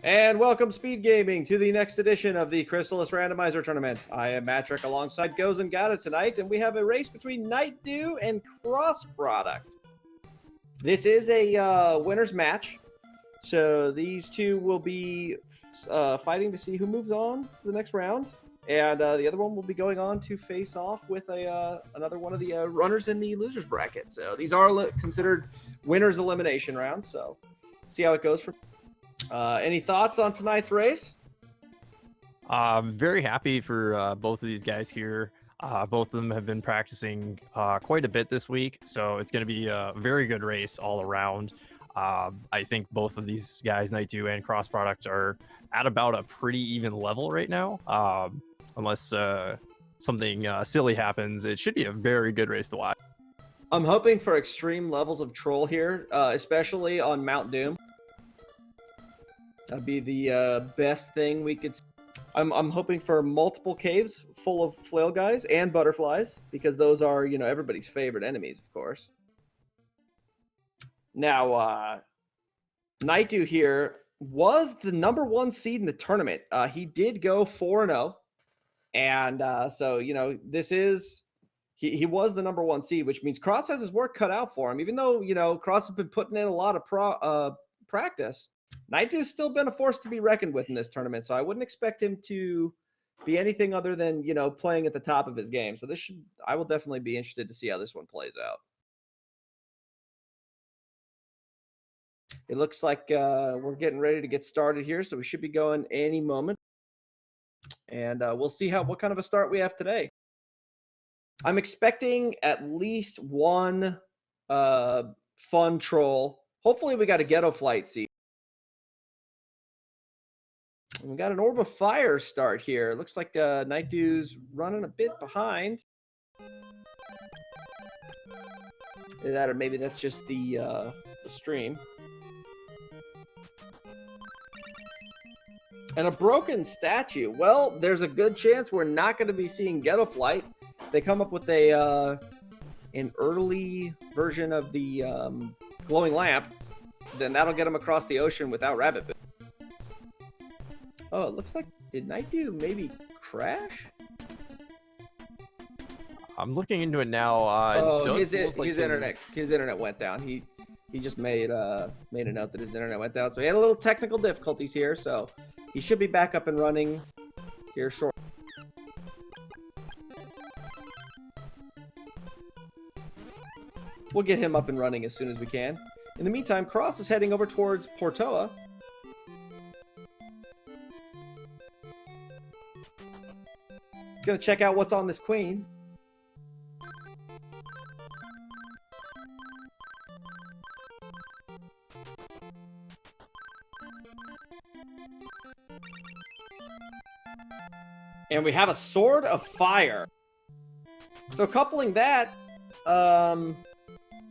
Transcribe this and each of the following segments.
And welcome, Speed Gaming, to the next edition of the Crystalis Randomizer Tournament. I am Matrick alongside Goes and Gata tonight, and we have a race between Nightdew and crossproduct. This is a winner's match, so these two will be fighting to see who moves on to the next round, and the other one will be going on to face off with another one of the runners in the losers bracket. So these are considered winners elimination rounds, so see how it goes for. Any thoughts on tonight's race? Very happy for both of these guys here. Both of them have been practicing quite a bit this week, so it's going to be a very good race all around. I think both of these guys, Nightdew and crossproduct, are at about a pretty even level right now. Unless something silly happens, it should be a very good race to watch. I'm hoping for extreme levels of troll here, especially on Mount Doom. That'd be the best thing we could. I'm hoping for multiple caves full of flail guys and butterflies, because those are, you know, everybody's favorite enemies, of course. Now, Nightdew here was the #1 seed in the tournament. He did go 4-0, and so, you know, this is he was the #1 seed, which means Cross has his work cut out for him. Even though, you know, Cross has been putting in a lot of practice, Nightdew's still been a force to be reckoned with in this tournament, so I wouldn't expect him to be anything other than, you know, playing at the top of his game. So I will definitely be interested to see how this one plays out. It looks like we're getting ready to get started here, so we should be going any moment. And we'll see what kind of a start we have today. I'm expecting at least one fun troll. Hopefully we got a ghetto flight seat. We got an Orb of Fire start here. Looks like Nightdew's running a bit behind. Either that, or maybe that's just the stream. And a broken statue. Well, there's a good chance we're not going to be seeing Ghetto Flight. If they come up with an early version of the glowing lamp, then that'll get them across the ocean without rabbit. Oh, it looks like, did Nightdew maybe crash? I'm looking into it now. His internet went down. He just made a note that his internet went down, so he had a little technical difficulties here. So he should be back up and running here shortly. We'll get him up and running as soon as we can. In the meantime, Cross is heading over towards Portoa. Gonna check out what's on this queen. And we have a Sword of Fire. So coupling that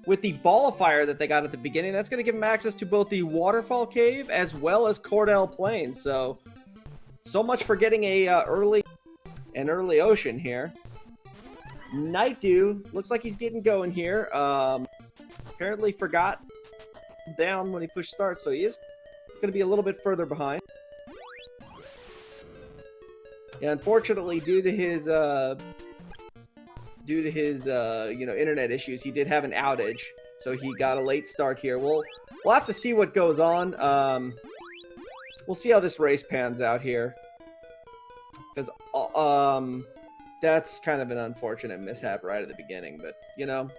with the Ball of Fire that they got at the beginning, that's going to give them access to both the Waterfall Cave as well as Cordell Plains. So much for getting an early ocean here. Nightdew looks like he's getting going here. Apparently forgot down when he pushed start, so he is going to be a little bit further behind. Yeah, unfortunately, due to his you know, internet issues, he did have an outage, so he got a late start here. We'll have to see what goes on. We'll see how this race pans out here, because that's kind of an unfortunate mishap right at the beginning. But you know.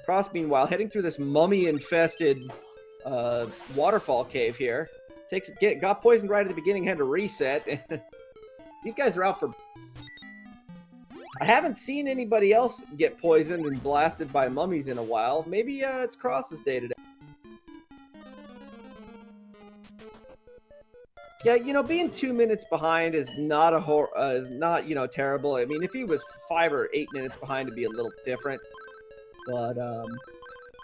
Cross, meanwhile, heading through this mummy-infested waterfall cave here. Got poisoned right at the beginning, had to reset. These guys are out for. I haven't seen anybody else get poisoned and blasted by mummies in a while. Maybe it's Cross's day today. Yeah, you know, being 2 minutes behind is not you know, terrible. I mean, if he was 5 or 8 minutes behind, it'd be a little different. But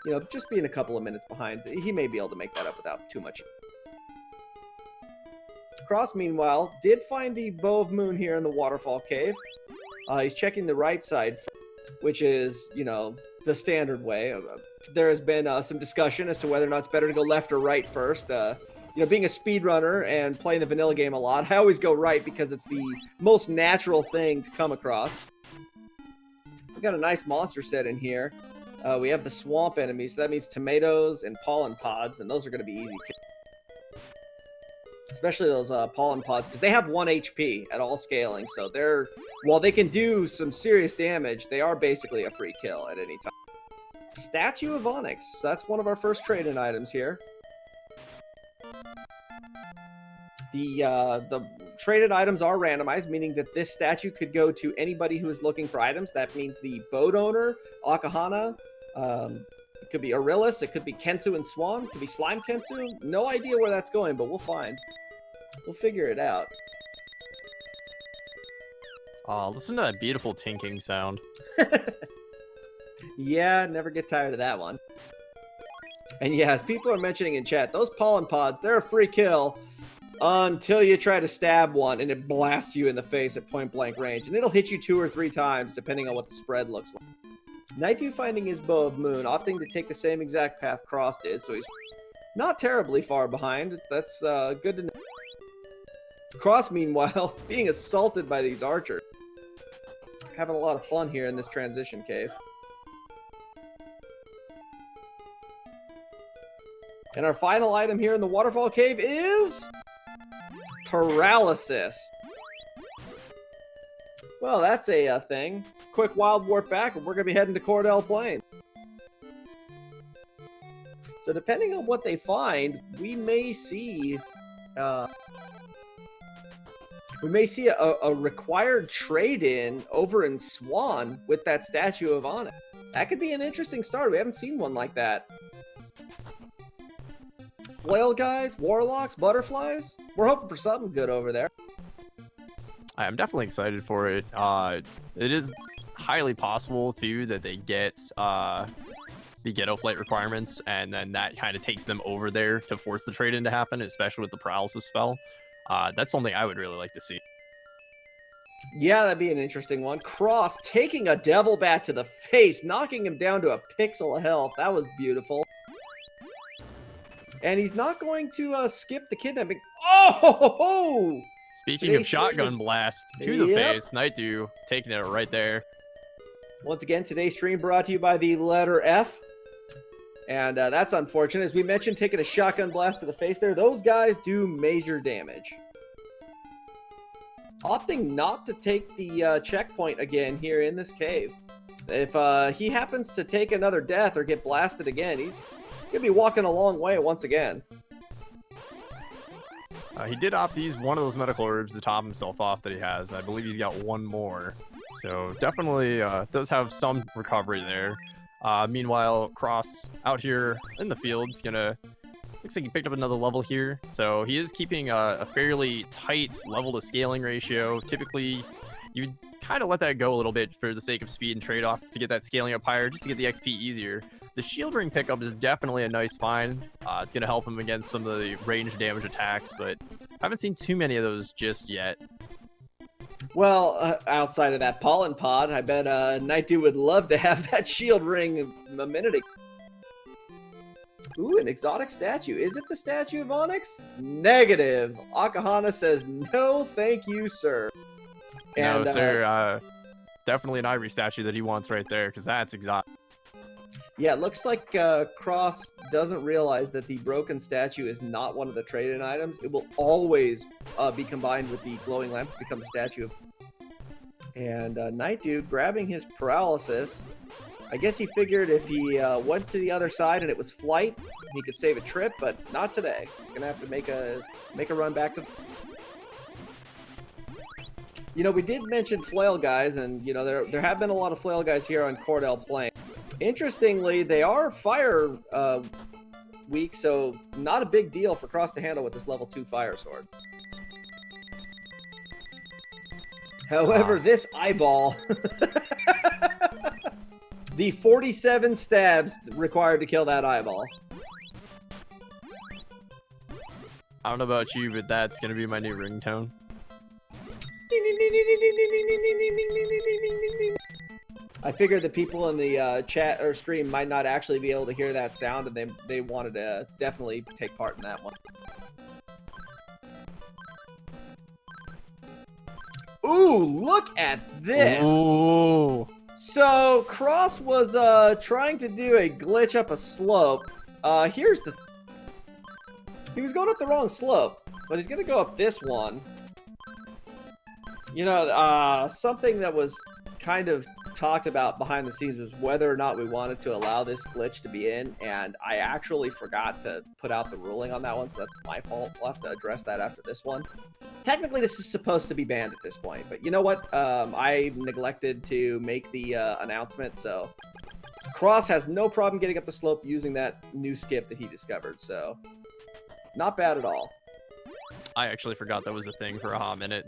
you know, just being a couple of minutes behind, he may be able to make that up without too much. Cross, meanwhile, did find the Bow of Moon here in the Waterfall Cave. He's checking the right side, which is, you know, the standard way. There has been some discussion as to whether or not it's better to go left or right first. Being a speedrunner and playing the vanilla game a lot, I always go right because it's the most natural thing to come across. We got a nice monster set in here. We have the swamp enemies, so that means tomatoes and pollen pods, and those are going to be easy. Especially those pollen pods, because they have 1 HP at all scaling, so while they can do some serious damage, they are basically a free kill at any time. Statue of Onyx, so that's one of our first trade-in items here. The traded items are randomized, meaning that this statue could go to anybody who is looking for items. That means the boat owner, Akahana, it could be Arillis, it could be Kensu and Swan, it could be Slime Kensu. No idea where that's going, but we'll find. We'll figure it out. Oh, listen to that beautiful tinking sound. Yeah, never get tired of that one. And yes, people are mentioning in chat, those pollen pods, they're a free kill until you try to stab one and it blasts you in the face at point blank range. And it'll hit you 2 or 3 times depending on what the spread looks like. Nightdew finding his Bow of Moon, opting to take the same exact path Cross did, so he's not terribly far behind. That's good to know. Cross, meanwhile, being assaulted by these archers. Having a lot of fun here in this transition cave. And our final item here in the waterfall cave is paralysis. Well, that's a thing. Quick wild warp back, and we're going to be heading to Cordell Plain. So depending on what they find, we may see a required trade-in over in Swan with that statue of Onyx. That could be an interesting start. We haven't seen one like that. Flail guys, warlocks, butterflies. We're hoping for something good over there. I'm definitely excited for it. It is highly possible too that they get the ghetto flight requirements, and then that kind of takes them over there to force the trade-in to happen, especially with the paralysis spell. That's something I would really like to see. Yeah, that'd be an interesting one. Cross taking a devil bat to the face, knocking him down to a pixel of health. That was beautiful. And he's not going to skip the kidnapping. Oh! Speaking of shotgun blast to the face, Nightdew taking it right there. Once again, today's stream brought to you by the letter F. And that's unfortunate. As we mentioned, taking a shotgun blast to the face there, those guys do major damage. Opting not to take the checkpoint again here in this cave. If he happens to take another death or get blasted again, he's going to be walking a long way once again. He did opt to use one of those medical herbs to top himself off that he has. I believe he's got one more. So definitely does have some recovery there. Meanwhile, Cross out here in the fields, looks like he picked up another level here. So he is keeping a fairly tight level to scaling ratio. Typically, you'd kind of let that go a little bit for the sake of speed and trade-off to get that scaling up higher, just to get the XP easier. The shield ring pickup is definitely a nice find. It's going to help him against some of the range damage attacks, but I haven't seen too many of those just yet. Well, outside of that pollen pod, I bet Nightdew would love to have that shield ring a minute ago. Ooh, an exotic statue. Is it the statue of Onyx? Negative. Akahana says, no, thank you, sir. No, sir. Definitely an ivory statue that he wants right there, because that's exotic. Yeah, it looks like Cross doesn't realize that the broken statue is not one of the trade-in items. It will always be combined with the glowing lamp to become a statue. And Nightdew grabbing his paralysis. I guess he figured if he went to the other side and it was flight, he could save a trip, but not today. He's gonna have to make a run back to. We did mention flail guys, and there have been a lot of flail guys here on Cordell Plain. Interestingly, they are fire weak, so not a big deal for Cross to handle with this level 2 fire sword. However, this eyeball, the 47 stabs required to kill that eyeball. I don't know about you, but that's going to be my new ringtone. I figured the people in the chat or stream might not actually be able to hear that sound, and they wanted to definitely take part in that one. Ooh, look at this! Ooh. So, Cross was trying to do a glitch up a slope. Here's the... He was going up the wrong slope, but he's going to go up this one. You know, something that was kind of talked about behind the scenes was whether or not we wanted to allow this glitch to be in, and I actually forgot to put out the ruling on that one, so that's my fault. We'll have to address that after this one. Technically, this is supposed to be banned at this point, but you know what? I neglected to make the announcement, so Cross has no problem getting up the slope using that new skip that he discovered, so not bad at all. I actually forgot that was a thing for a hot minute.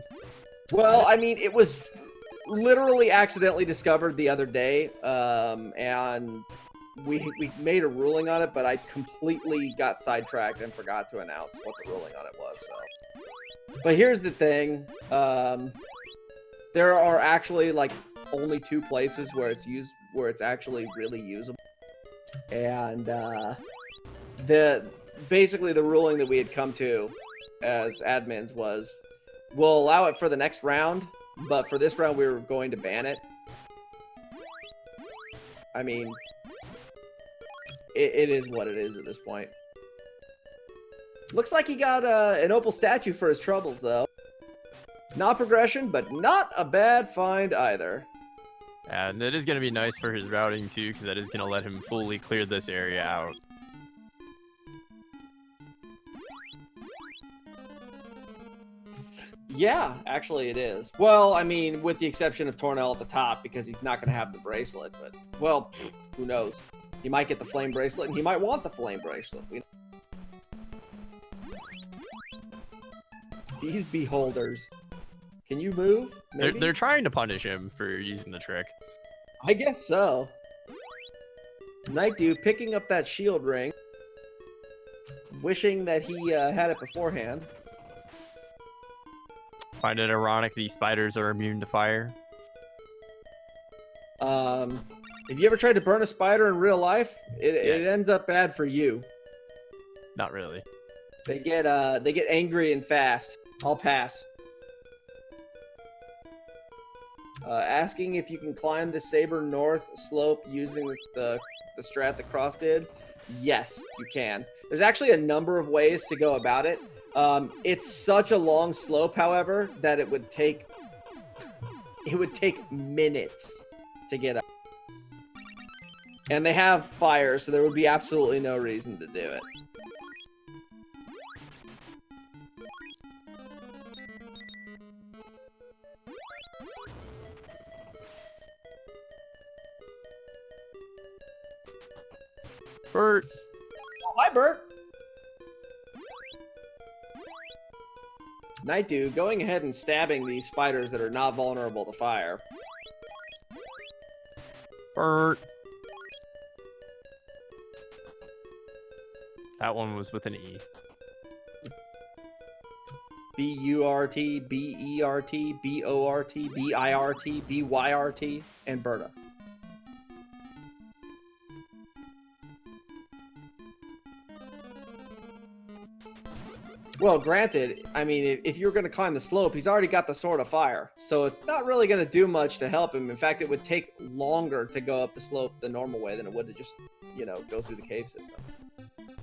Well, I mean, it was literally accidentally discovered the other day, and we made a ruling on it, but I completely got sidetracked and forgot to announce what the ruling on it was, so... But here's the thing, there are actually like only 2 places where it's actually really usable, and basically the ruling that we had come to as admins was we'll allow it for the next round, but for this round we were going to ban it. I mean, it is what it is at this point. Looks like he got an opal statue for his troubles, though. Not progression, but not a bad find either. And it is going to be nice for his routing, too, because that is going to let him fully clear this area out. Yeah, actually it is. Well, I mean, with the exception of Tornell at the top, because he's not going to have the bracelet, but, well, who knows? He might get the flame bracelet, and he might want the flame bracelet. These beholders. Can you move? They're trying to punish him for using the trick. I guess so. Nightdew picking up that shield ring. Wishing that he had it beforehand. Find it ironic these spiders are immune to fire. Have you ever tried to burn a spider in real life? Yes. It ends up bad for you. Not really. They get angry and fast. I'll pass. Asking if you can climb the Saber North slope using the strat that Cross did. Yes, you can. There's actually a number of ways to go about it. It's such a long slope, however, that it would take minutes to get up. And they have fire, so there would be absolutely no reason to do it. Bert! Oh, hi, Bert! Nightdew going ahead and stabbing these spiders that are not vulnerable to fire. Bert! That one was with an E. B-U-R-T, B-E-R-T, B-O-R-T, B-I-R-T, B-Y-R-T, and Berta. Well, granted, I mean, if you're going to climb the slope, he's already got the Sword of Fire, so it's not really going to do much to help him. In fact, it would take longer to go up the slope the normal way than it would to just, you know, go through the cave system.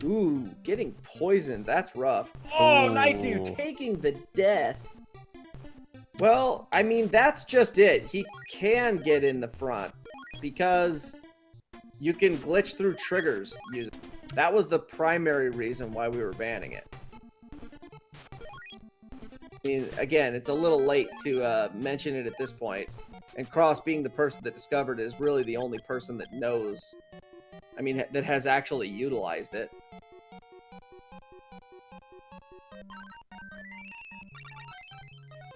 Ooh, getting poisoned. That's rough. Oh, Nightdew taking the death. Well, I mean, that's just it. He can get in the front because you can glitch through triggers. That was the primary reason why we were banning it. I mean, again, it's a little late to mention it at this point. And Cross, being the person that discovered it, is really the only person that knows. I mean, that has actually utilized it.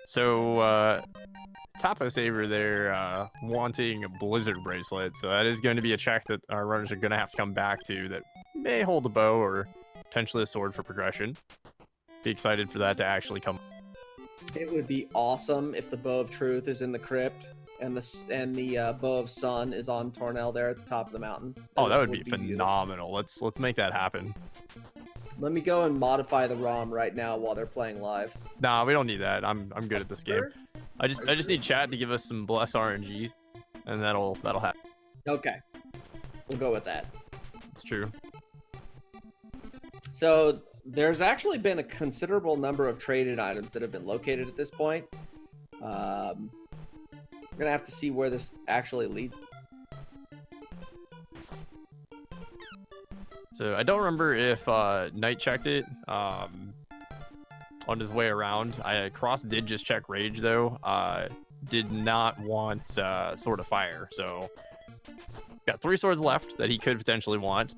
So, Tapo Saber there wanting a Blizzard bracelet, so that is going to be a check that our runners are going to have to come back to that may hold a bow or potentially a sword for progression. Be excited for that to actually come. It would be awesome if the Bow of Truth is in the crypt. and the bow of sun is on Tornell there at the top of the mountain. Oh, that would be beautiful. phenomenal. Let's make that happen. Let me go and modify the ROM right now while they're playing live. Nah, we don't need that. I'm good at this game. Sure? I just need chat to give us some bless RNG, and that'll happen. Okay, we'll go with that. It's true. So there's actually been a considerable number of traded items that have been located at this point. We're gonna have to see where this actually leads. So I don't remember if Knight checked it on his way around. Cross did just check Rage though. Did not want Sword of Fire. So got 3 swords left that he could potentially want.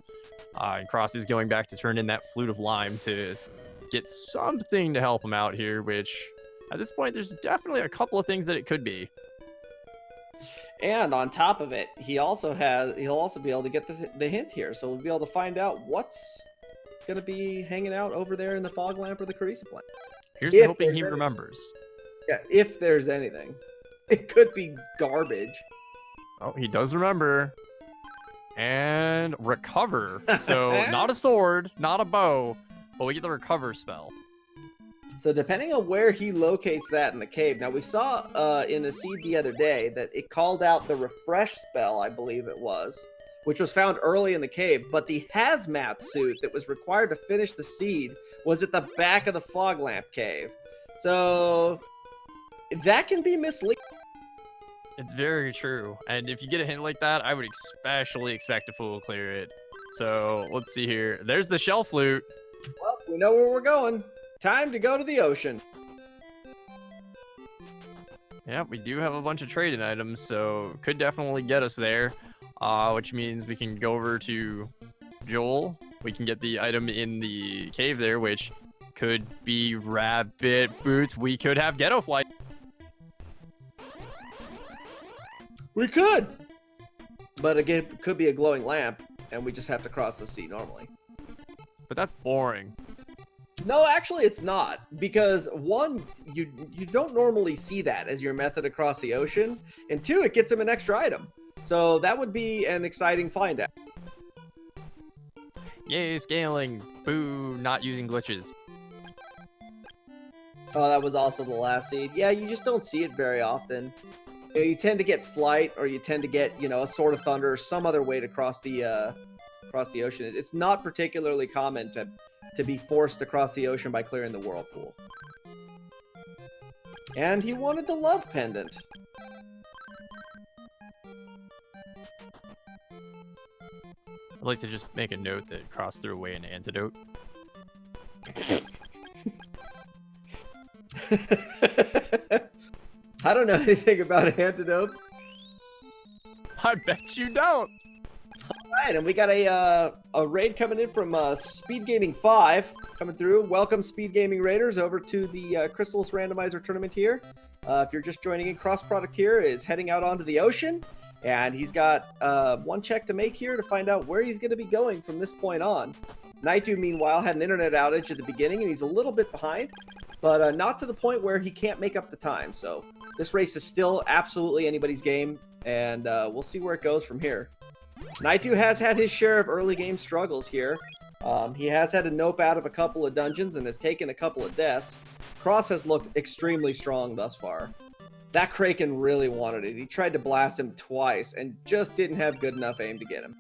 And Cross is going back to turn in that Flute of Lime to get something to help him out here, which at this point there's definitely a couple of things that it could be. And on top of it, he'll also be able to get the hint here, so we'll be able to find out what's gonna be hanging out over there in the fog lamp or the Carissa plant. Here's the hoping he remembers. Yeah, if there's anything. It could be garbage. Oh, he does remember. And recover. So not a sword, not a bow, but we get the recover spell. So depending on where he locates that in the cave. Now we saw in the seed the other day that it called out the refresh spell, I believe it was, which was found early in the cave. But the hazmat suit that was required to finish the seed was at the back of the fog lamp cave. So that can be misleading. It's very true. And if you get a hint like that, I would especially expect a fool clear it. So let's see here. There's the shell flute. Well, we know where we're going. Time to go to the ocean. Yeah, we do have a bunch of trading items, so could definitely get us there. Which means we can go over to Joel. We can get the item in the cave there, which could be rabbit boots. We could have ghetto flight. We could. But again, it could be a glowing lamp, and we just have to cross the sea normally. But that's boring. No, actually it's not, because one, you don't normally see that as your method across the ocean, and 2, it gets him an extra item. So that would be an exciting find out. Yay, scaling. Boo, not using glitches. Oh, that was also the last seed. Yeah, you just don't see it very often. You tend to get flight, or you tend to get, a Sword of Thunder, or some other way to cross the ocean. It's not particularly common to be forced across the ocean by clearing the whirlpool. And he wanted the love pendant. I'd like to just make a note that Cross threw away an antidote. I don't know anything about antidotes. I bet you don't. Alright, and we got a raid coming in from SpeedGaming 5 coming through. Welcome, SpeedGaming Raiders, over to the Crystalis Randomizer tournament here. If you're just joining in, crossproduct here is heading out onto the ocean, and he's got one check to make here to find out where he's going to be going from this point on. Nightdew, meanwhile, had an internet outage at the beginning, and he's a little bit behind, but not to the point where he can't make up the time. So this race is still absolutely anybody's game, and we'll see where it goes from here. Nightdew has had his share of early game struggles here. He has had to nope out of a couple of dungeons and has taken a couple of deaths. Cross has looked extremely strong thus far. That Kraken really wanted it. He tried to blast him twice and just didn't have good enough aim to get him.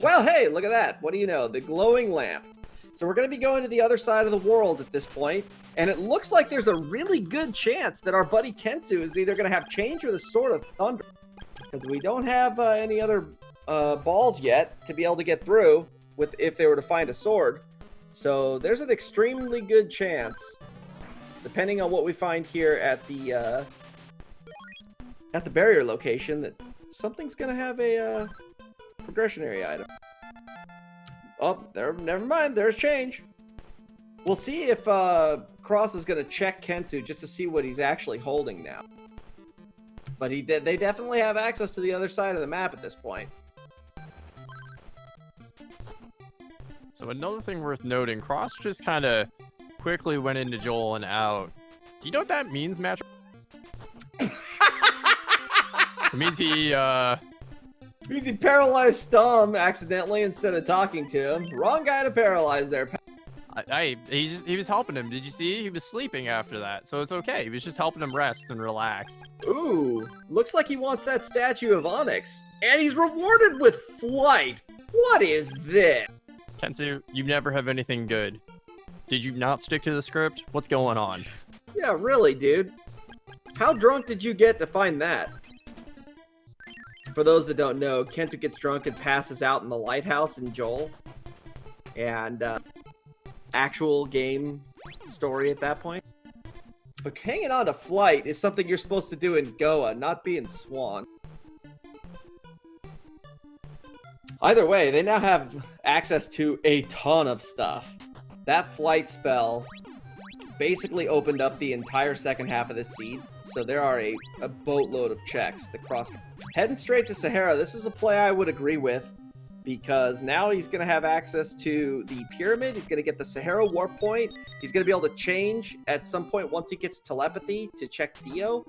Well, hey, look at that. What do you know? The glowing lamp. So we're going to be going to the other side of the world at this point, and it looks like there's a really good chance that our buddy Kensu is either going to have change or the Sword of Thunder, because we don't have any other balls yet to be able to get through with if they were to find a sword. So there's an extremely good chance, depending on what we find here at the barrier location, that something's going to have a progressionary item. Oh, never mind. There's change. We'll see if Cross is going to check Kensu just to see what he's actually holding now. But they definitely have access to the other side of the map at this point. So another thing worth noting, Cross just kind of quickly went into Joel and out. Do you know what that means, Match? It means he Means he paralyzed Stum accidentally instead of talking to him. Wrong guy to paralyze there. he was helping him. Did you see? He was sleeping after that, so it's okay. He was just helping him rest and relax. Ooh, looks like he wants that statue of Onyx. And he's rewarded with flight. What is this? Kensu, you never have anything good. Did you not stick to the script? What's going on? Yeah, really, dude. How drunk did you get to find that? For those that don't know, Kensu gets drunk and passes out in the lighthouse in Joel. And, actual game story at that point. But hanging on to flight is something you're supposed to do in Goa, not be in Swan. Either way, they now have access to a ton of stuff. That flight spell basically opened up the entire second half of this seed, so there are a boatload of checks that cross. Heading straight to Sahara, this is a play I would agree with, because now he's going to have access to the pyramid, he's going to get the Sahara warp point, he's going to be able to change at some point once he gets telepathy to check Theo.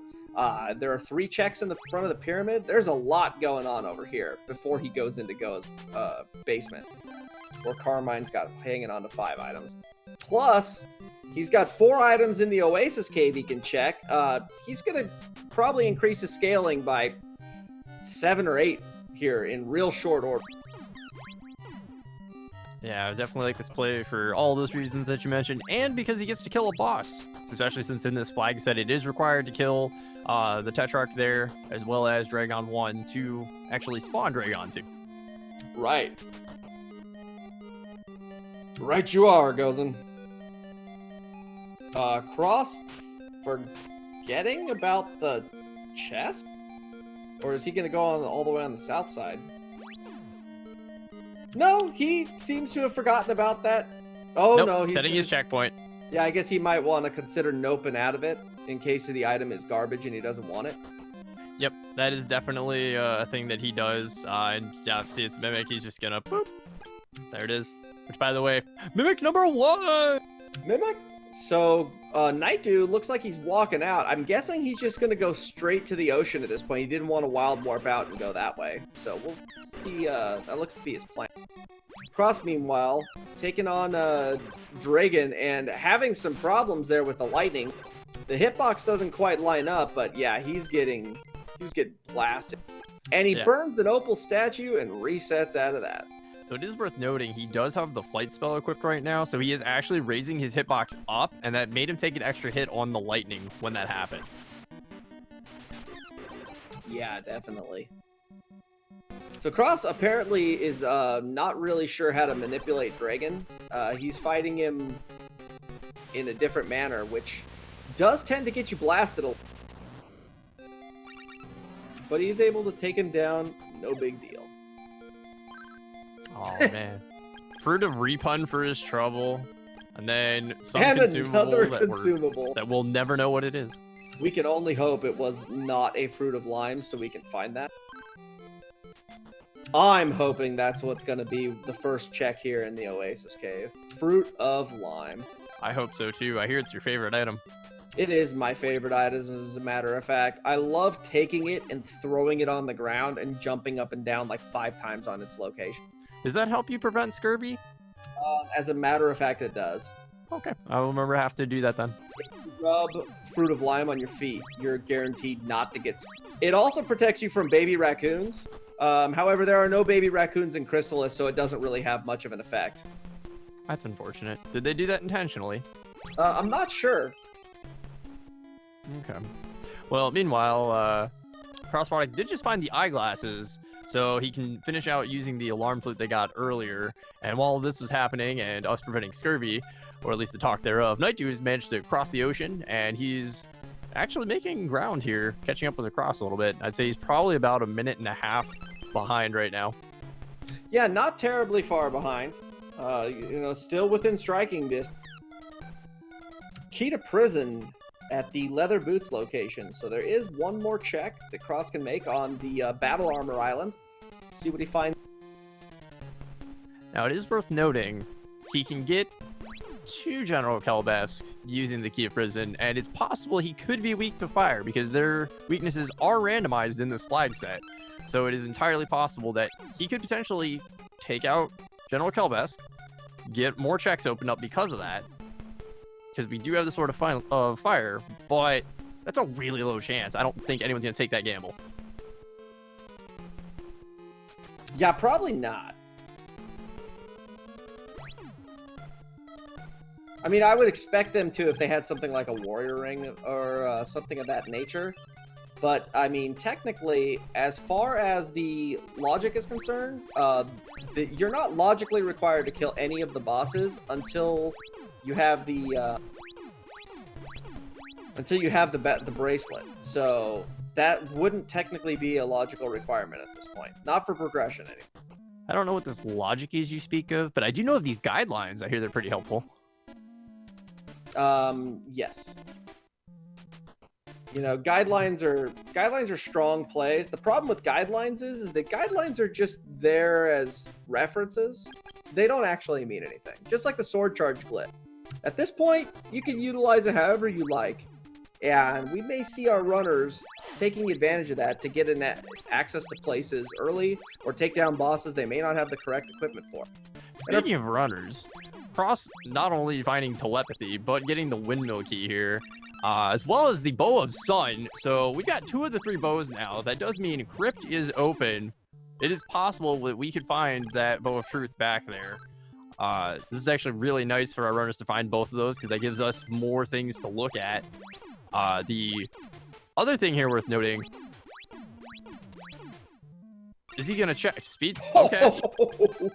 There are 3 checks in the front of the pyramid. There's a lot going on over here before he goes into Goa's basement, where Carmine's got hanging on to 5 items. Plus, he's got 4 items in the Oasis cave he can check. He's going to probably increase his scaling by 7 or 8 here in real short order. Yeah, I definitely like this play for all those reasons that you mentioned, and because he gets to kill a boss, especially since in this flag set it is required to kill the Tetrarch there, as well as Dragon 1 to actually spawn Dragon 2. Right. Right you are, Gozen. Cross forgetting about the chest? Or is he going to go on all the way on the south side? No, he seems to have forgotten about that. Oh, nope, no. He's setting his checkpoint. Yeah, I guess he might want to consider noping out of it in case the item is garbage and he doesn't want it. Yep, that is definitely a thing that he does. And yeah, see, it's Mimic. He's just gonna boop. There it is. Which, by the way, Mimic number 1! Mimic? So, Nightdew looks like he's walking out. I'm guessing he's just going to go straight to the ocean at this point. He didn't want to wild warp out and go that way. So, we'll see. That looks to be his plan. Cross, meanwhile, taking on Dragon and having some problems there with the lightning. The hitbox doesn't quite line up, but yeah, he's getting blasted. And he burns an opal statue and resets out of that. So it is worth noting, he does have the flight spell equipped right now, so he is actually raising his hitbox up, and that made him take an extra hit on the lightning when that happened. Yeah, definitely. So Cross apparently is not really sure how to manipulate Dragon. He's fighting him in a different manner, which does tend to get you blasted a lot. But he's able to take him down, no big deal. Oh man. Fruit of Repun for his trouble. And then some and consumable, consumable that we'll never know what it is. We can only hope it was not a Fruit of Lime so we can find that. I'm hoping that's what's going to be the first check here in the Oasis Cave. Fruit of Lime. I hope so too. I hear it's your favorite item. It is my favorite item, as a matter of fact. I love taking it and throwing it on the ground and jumping up and down like 5 times on its location. Does that help you prevent scurvy? As a matter of fact, it does. Okay, I'll remember to have to do that then. If you rub Fruit of Lime on your feet, you're guaranteed not to get scurvy. It also protects you from baby raccoons. However, there are no baby raccoons in Crystalis, so it doesn't really have much of an effect. That's unfortunate. Did they do that intentionally? I'm not sure. Okay. Well, meanwhile, Crossproduct did just find the eyeglasses, so he can finish out using the alarm flute they got earlier. And while this was happening and us preventing scurvy, or at least the talk thereof, Nightdew has managed to cross the ocean, and he's actually making ground here, catching up with the Cross a little bit. I'd say he's probably about 1.5 minutes behind right now. Yeah, not terribly far behind. Still within striking distance. Key to prison at the leather boots location. So there is one more check that Cross can make on the battle armor island. See what he finds. Now it is worth noting, he can get two General Kelbesk using the Key of Prison, and it's possible he could be weak to fire because their weaknesses are randomized in this flag set. So it is entirely possible that he could potentially take out General Kelbesk, get more checks opened up because of that, because we do have the Sword of Fire, but that's a really low chance. I don't think anyone's going to take that gamble. Yeah, probably not. I mean, I would expect them to if they had something like a Warrior Ring or something of that nature. But, I mean, technically, as far as the logic is concerned, you're not logically required to kill any of the bosses until you have the bracelet. So that wouldn't technically be a logical requirement at this point. Not for progression, anyway. I don't know what this logic is you speak of, but I do know of these guidelines. I hear they're pretty helpful. Yes. You know, guidelines are strong plays. The problem with guidelines is that guidelines are just there as references. They don't actually mean anything. Just like the sword charge glitch. At this point, you can utilize it however you like. And we may see our runners taking advantage of that to get in access to places early or take down bosses they may not have the correct equipment for. Speaking of runners, Cross not only finding telepathy, but getting the windmill key here, as well as the Bow of Sun. So we've got 2 of the 3 bows now. That does mean Crypt is open. It is possible that we could find that Bow of Truth back there. This is actually really nice for our runners to find both of those because that gives us more things to look at. The other thing here worth noting, is he gonna check speed? Okay.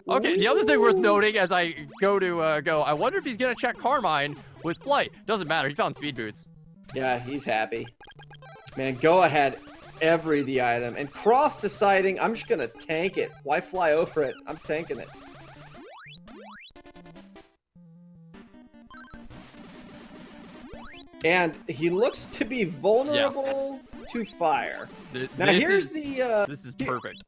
Okay, the other thing worth noting as I go to I wonder if he's gonna check Carmine with flight. Doesn't matter, he found speed boots. Yeah, he's happy. Man, go ahead, every the item. And Cross deciding, I'm just gonna tank it. Why fly over it? I'm tanking it. And he looks to be vulnerable to fire. Now this is perfect.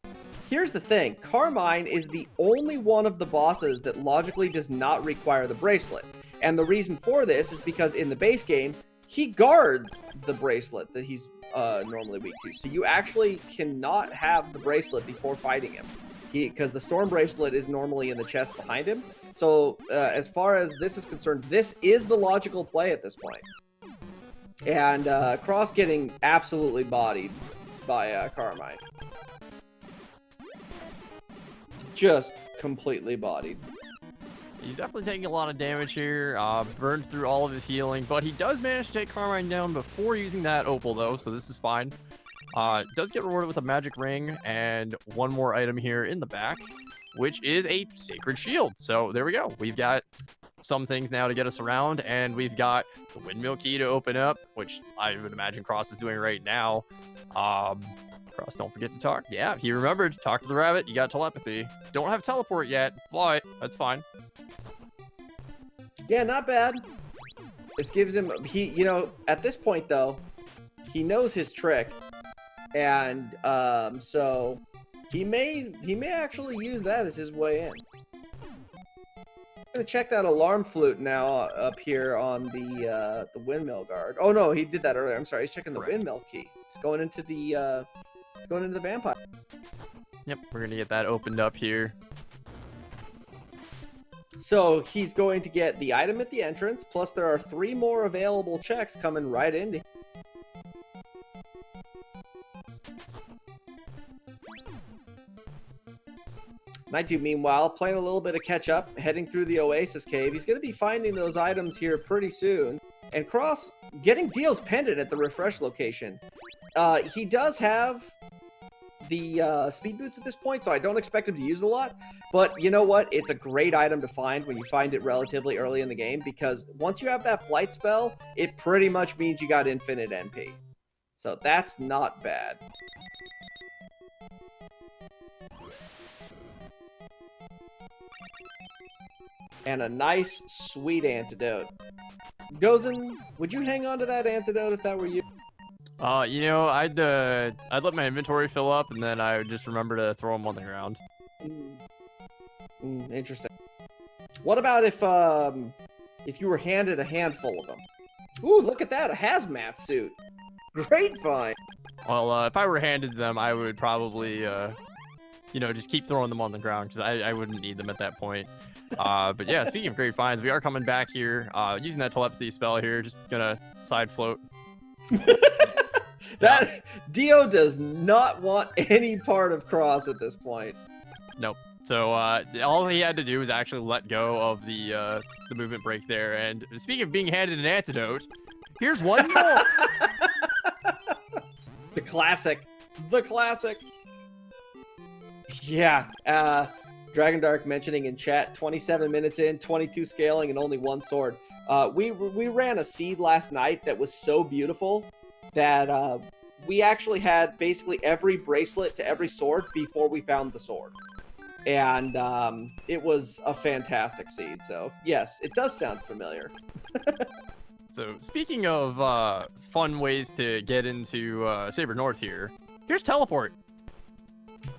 Here's the thing. Carmine is the only one of the bosses that logically does not require the bracelet. And the reason for this is because in the base game, he guards the bracelet that he's normally weak to. So you actually cannot have the bracelet before fighting him. Because the storm bracelet is normally in the chest behind him. So as far as this is concerned, this is the logical play at this point. And Cross getting absolutely bodied by Carmine. Just completely bodied. He's definitely taking a lot of damage here. Burns through all of his healing, but he does manage to take Carmine down before using that opal, though, so this is fine. Does get rewarded with a magic ring and one more item here in the back, which is a sacred shield. So there we go. We've got some things now to get us around, and we've got the windmill key to open up, which I would imagine Cross is doing right now. Cross, don't forget to talk. Yeah, he remembered. Talk to the rabbit. You got telepathy. Don't have teleport yet, but that's fine. Yeah, not bad. This gives him, you know, at this point though, he knows his trick, and so he may actually use that as his way in. I'm gonna check that alarm flute now up here on the windmill guard. Oh no, he did that earlier. I'm sorry, he's checking the windmill key. He's going into the vampire. Yep, we're gonna get that opened up here. So he's going to get the item at the entrance, plus there are 3 more available checks coming right into. Nightdew, meanwhile, playing a little bit of catch up, heading through the Oasis Cave. He's going to be finding those items here pretty soon. And Cross getting deals pendant at the refresh location. He does have the speed boots at this point, so I don't expect him to use it a lot. But you know what? It's a great item to find when you find it relatively early in the game, because once you have that flight spell, it pretty much means you got infinite NP. So that's not bad. And a nice, sweet antidote. Gozen, would you hang on to that antidote if that were you? You know, I'd let my inventory fill up, and then I would just remember to throw them on the ground. Interesting. What about if if you were handed a handful of them. Ooh, look at that, a hazmat suit. Great find. Well, if I were handed them, I would probably, you know, just keep throwing them on the ground because I wouldn't need them at that point. But yeah, speaking of great finds, we are coming back here, using that telepathy spell here, just gonna side float. That Dio does not want any part of Cross at this point. Nope. So all he had to do was actually let go of the movement break there. And speaking of being handed an antidote, here's one more. The classic. The classic. Yeah. Dragon Dark mentioning in chat, 27 minutes in, 22 scaling, and only one sword. We ran a seed last night that was so beautiful that we actually had basically every bracelet to every sword before we found the sword. And it was a fantastic seed. So, yes, it does sound familiar. So, speaking of fun ways to get into Saber North here, here's teleport.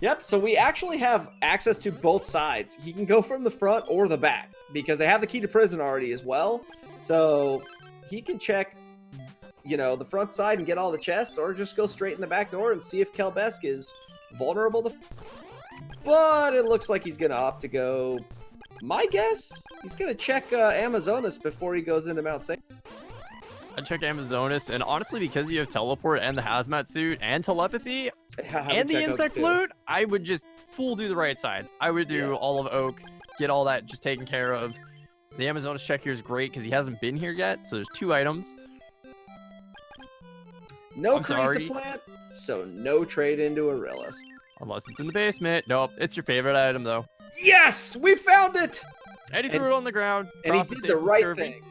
Yep, so we actually have access to both sides. He can go from the front or the back because they have the key to prison already as well. So he can check, you know, the front side and get all the chests, or just go straight in the back door and see if Kelbesk is vulnerable to... But it looks like he's going to opt to go... My guess? He's going to check Amazonas before he goes into Mount St. I'd check Amazonas, and honestly, because you have teleport and the hazmat suit and telepathy and the insect flute, I would just full do the right side. I would do all of Oak, get all that just taken care of. The Amazonas check here is great because he hasn't been here yet, so there's 2 items. No Crystalis plant, so no trade into Arillis. Unless it's in the basement. Nope, it's your favorite item, though. Yes! We found it! And he threw it on the ground. And he did the right thing.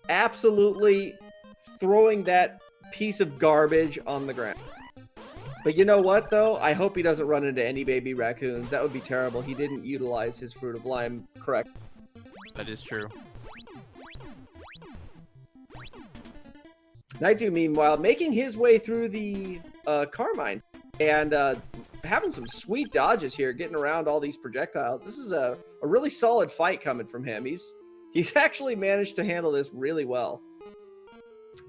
Absolutely throwing that piece of garbage on the ground. But you know what, though? I hope he doesn't run into any baby raccoons. That would be terrible. He didn't utilize his Fruit of Lime correct. That is true. Nightdew, meanwhile, making his way through the Carmine and having some sweet dodges here, getting around all these projectiles. This is a really solid fight coming from him. He's actually managed to handle this really well.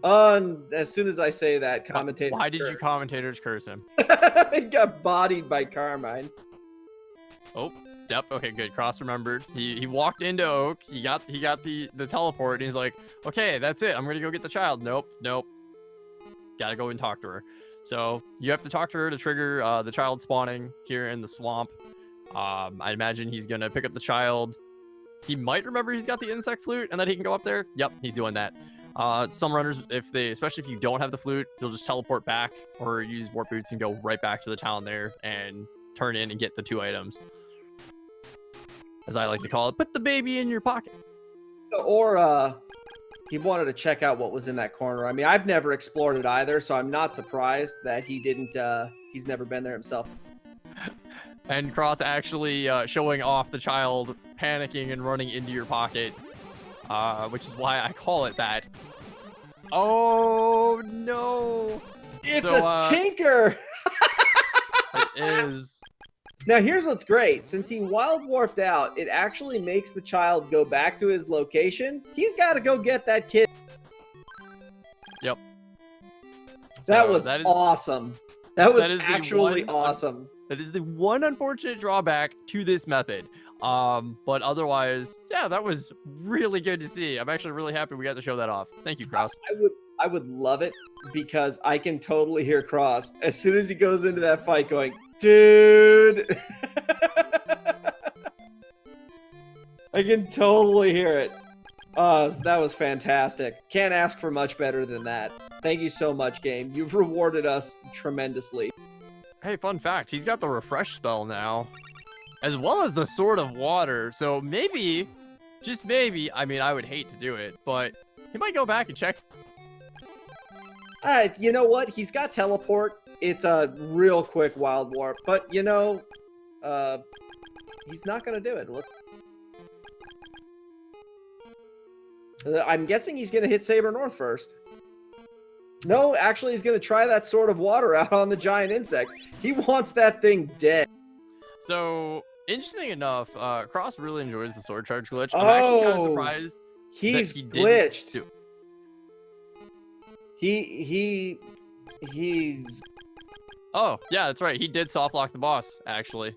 As soon as I say that, commentators... Why did you commentators curse him? He got bodied by Carmine. Oh, yep. Okay, good. Cross remembered. He walked into Oak. He got the teleport, and he's like, okay, that's it. I'm gonna go get the child. Nope. Gotta go and talk to her. So you have to talk to her to trigger the child spawning here in the swamp. I imagine he's gonna pick up the child. He might remember he's got the insect flute and that he can go up there. Yep, he's doing that. Some runners, especially if you don't have the flute, they'll just teleport back or use warp boots and go right back to the town there and turn in and get the 2 items. As I like to call it, put the baby in your pocket. Or he wanted to check out what was in that corner. I mean, I've never explored it either, so I'm not surprised that he didn't. He's never been there himself. And Cross actually showing off the child panicking and running into your pocket, which is why I call it that. Oh, no. It's a tinker. It is. Now, here's what's great. Since he wild warped out, it actually makes the child go back to his location. He's got to go get that kid. Yep. That was awesome. That was actually awesome. That is the one unfortunate drawback to this method. But otherwise, yeah, that was really good to see. I'm actually really happy we got to show that off. Thank you, Cross. I would love it because I can totally hear Cross as soon as he goes into that fight going, dude. I can totally hear it. That was fantastic. Can't ask for much better than that. Thank you so much, game. You've rewarded us tremendously. Hey, fun fact, he's got the refresh spell now, as well as the Sword of Water. So maybe, just maybe, I mean, I would hate to do it, but he might go back and check. You know what? He's got teleport. It's a real quick wild warp, but you know, he's not gonna do it. Look, I'm guessing he's gonna hit Saber North first. No, actually, he's gonna try that Sword of Water out on the giant insect. He wants that thing dead. So, interesting enough, Cross really enjoys the sword charge glitch. I'm actually kind of surprised He's he didn't glitched. do- He's Oh, yeah, that's right. He did soft lock the boss, actually.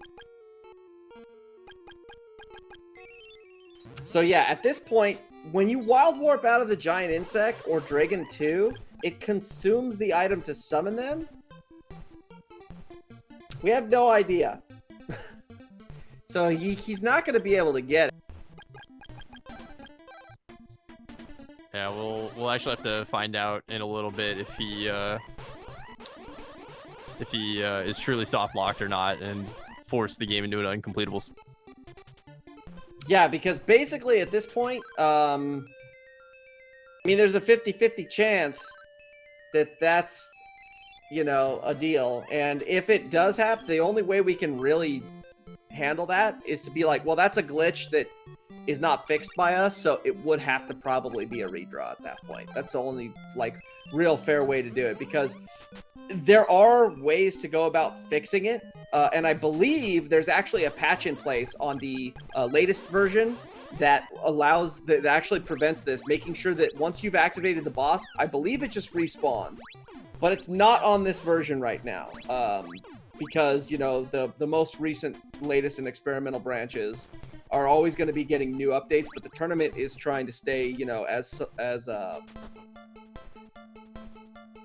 So yeah, at this point, when you wild warp out of the giant insect or Dragon 2, it consumes the item to summon them. We have no idea. So he's not going to be able to get it. Yeah, we'll actually have to find out in a little bit if he is truly soft locked or not, and force the game into an uncompletable. Yeah, because basically at this point, I mean, there's a 50-50 chance that that's, you know, a deal. And if it does happen, the only way we can really handle that is to be like, well, that's a glitch that is not fixed by us, so it would have to probably be a redraw at that point. That's the only, like, real fair way to do it, because there are ways to go about fixing it, and I believe there's actually a patch in place on the latest version that that actually prevents this, making sure that once you've activated the boss, I believe it just respawns. But it's not on this version right now, because, you know, the most recent, latest and experimental branches are always going to be getting new updates, but the tournament is trying to stay, you know, as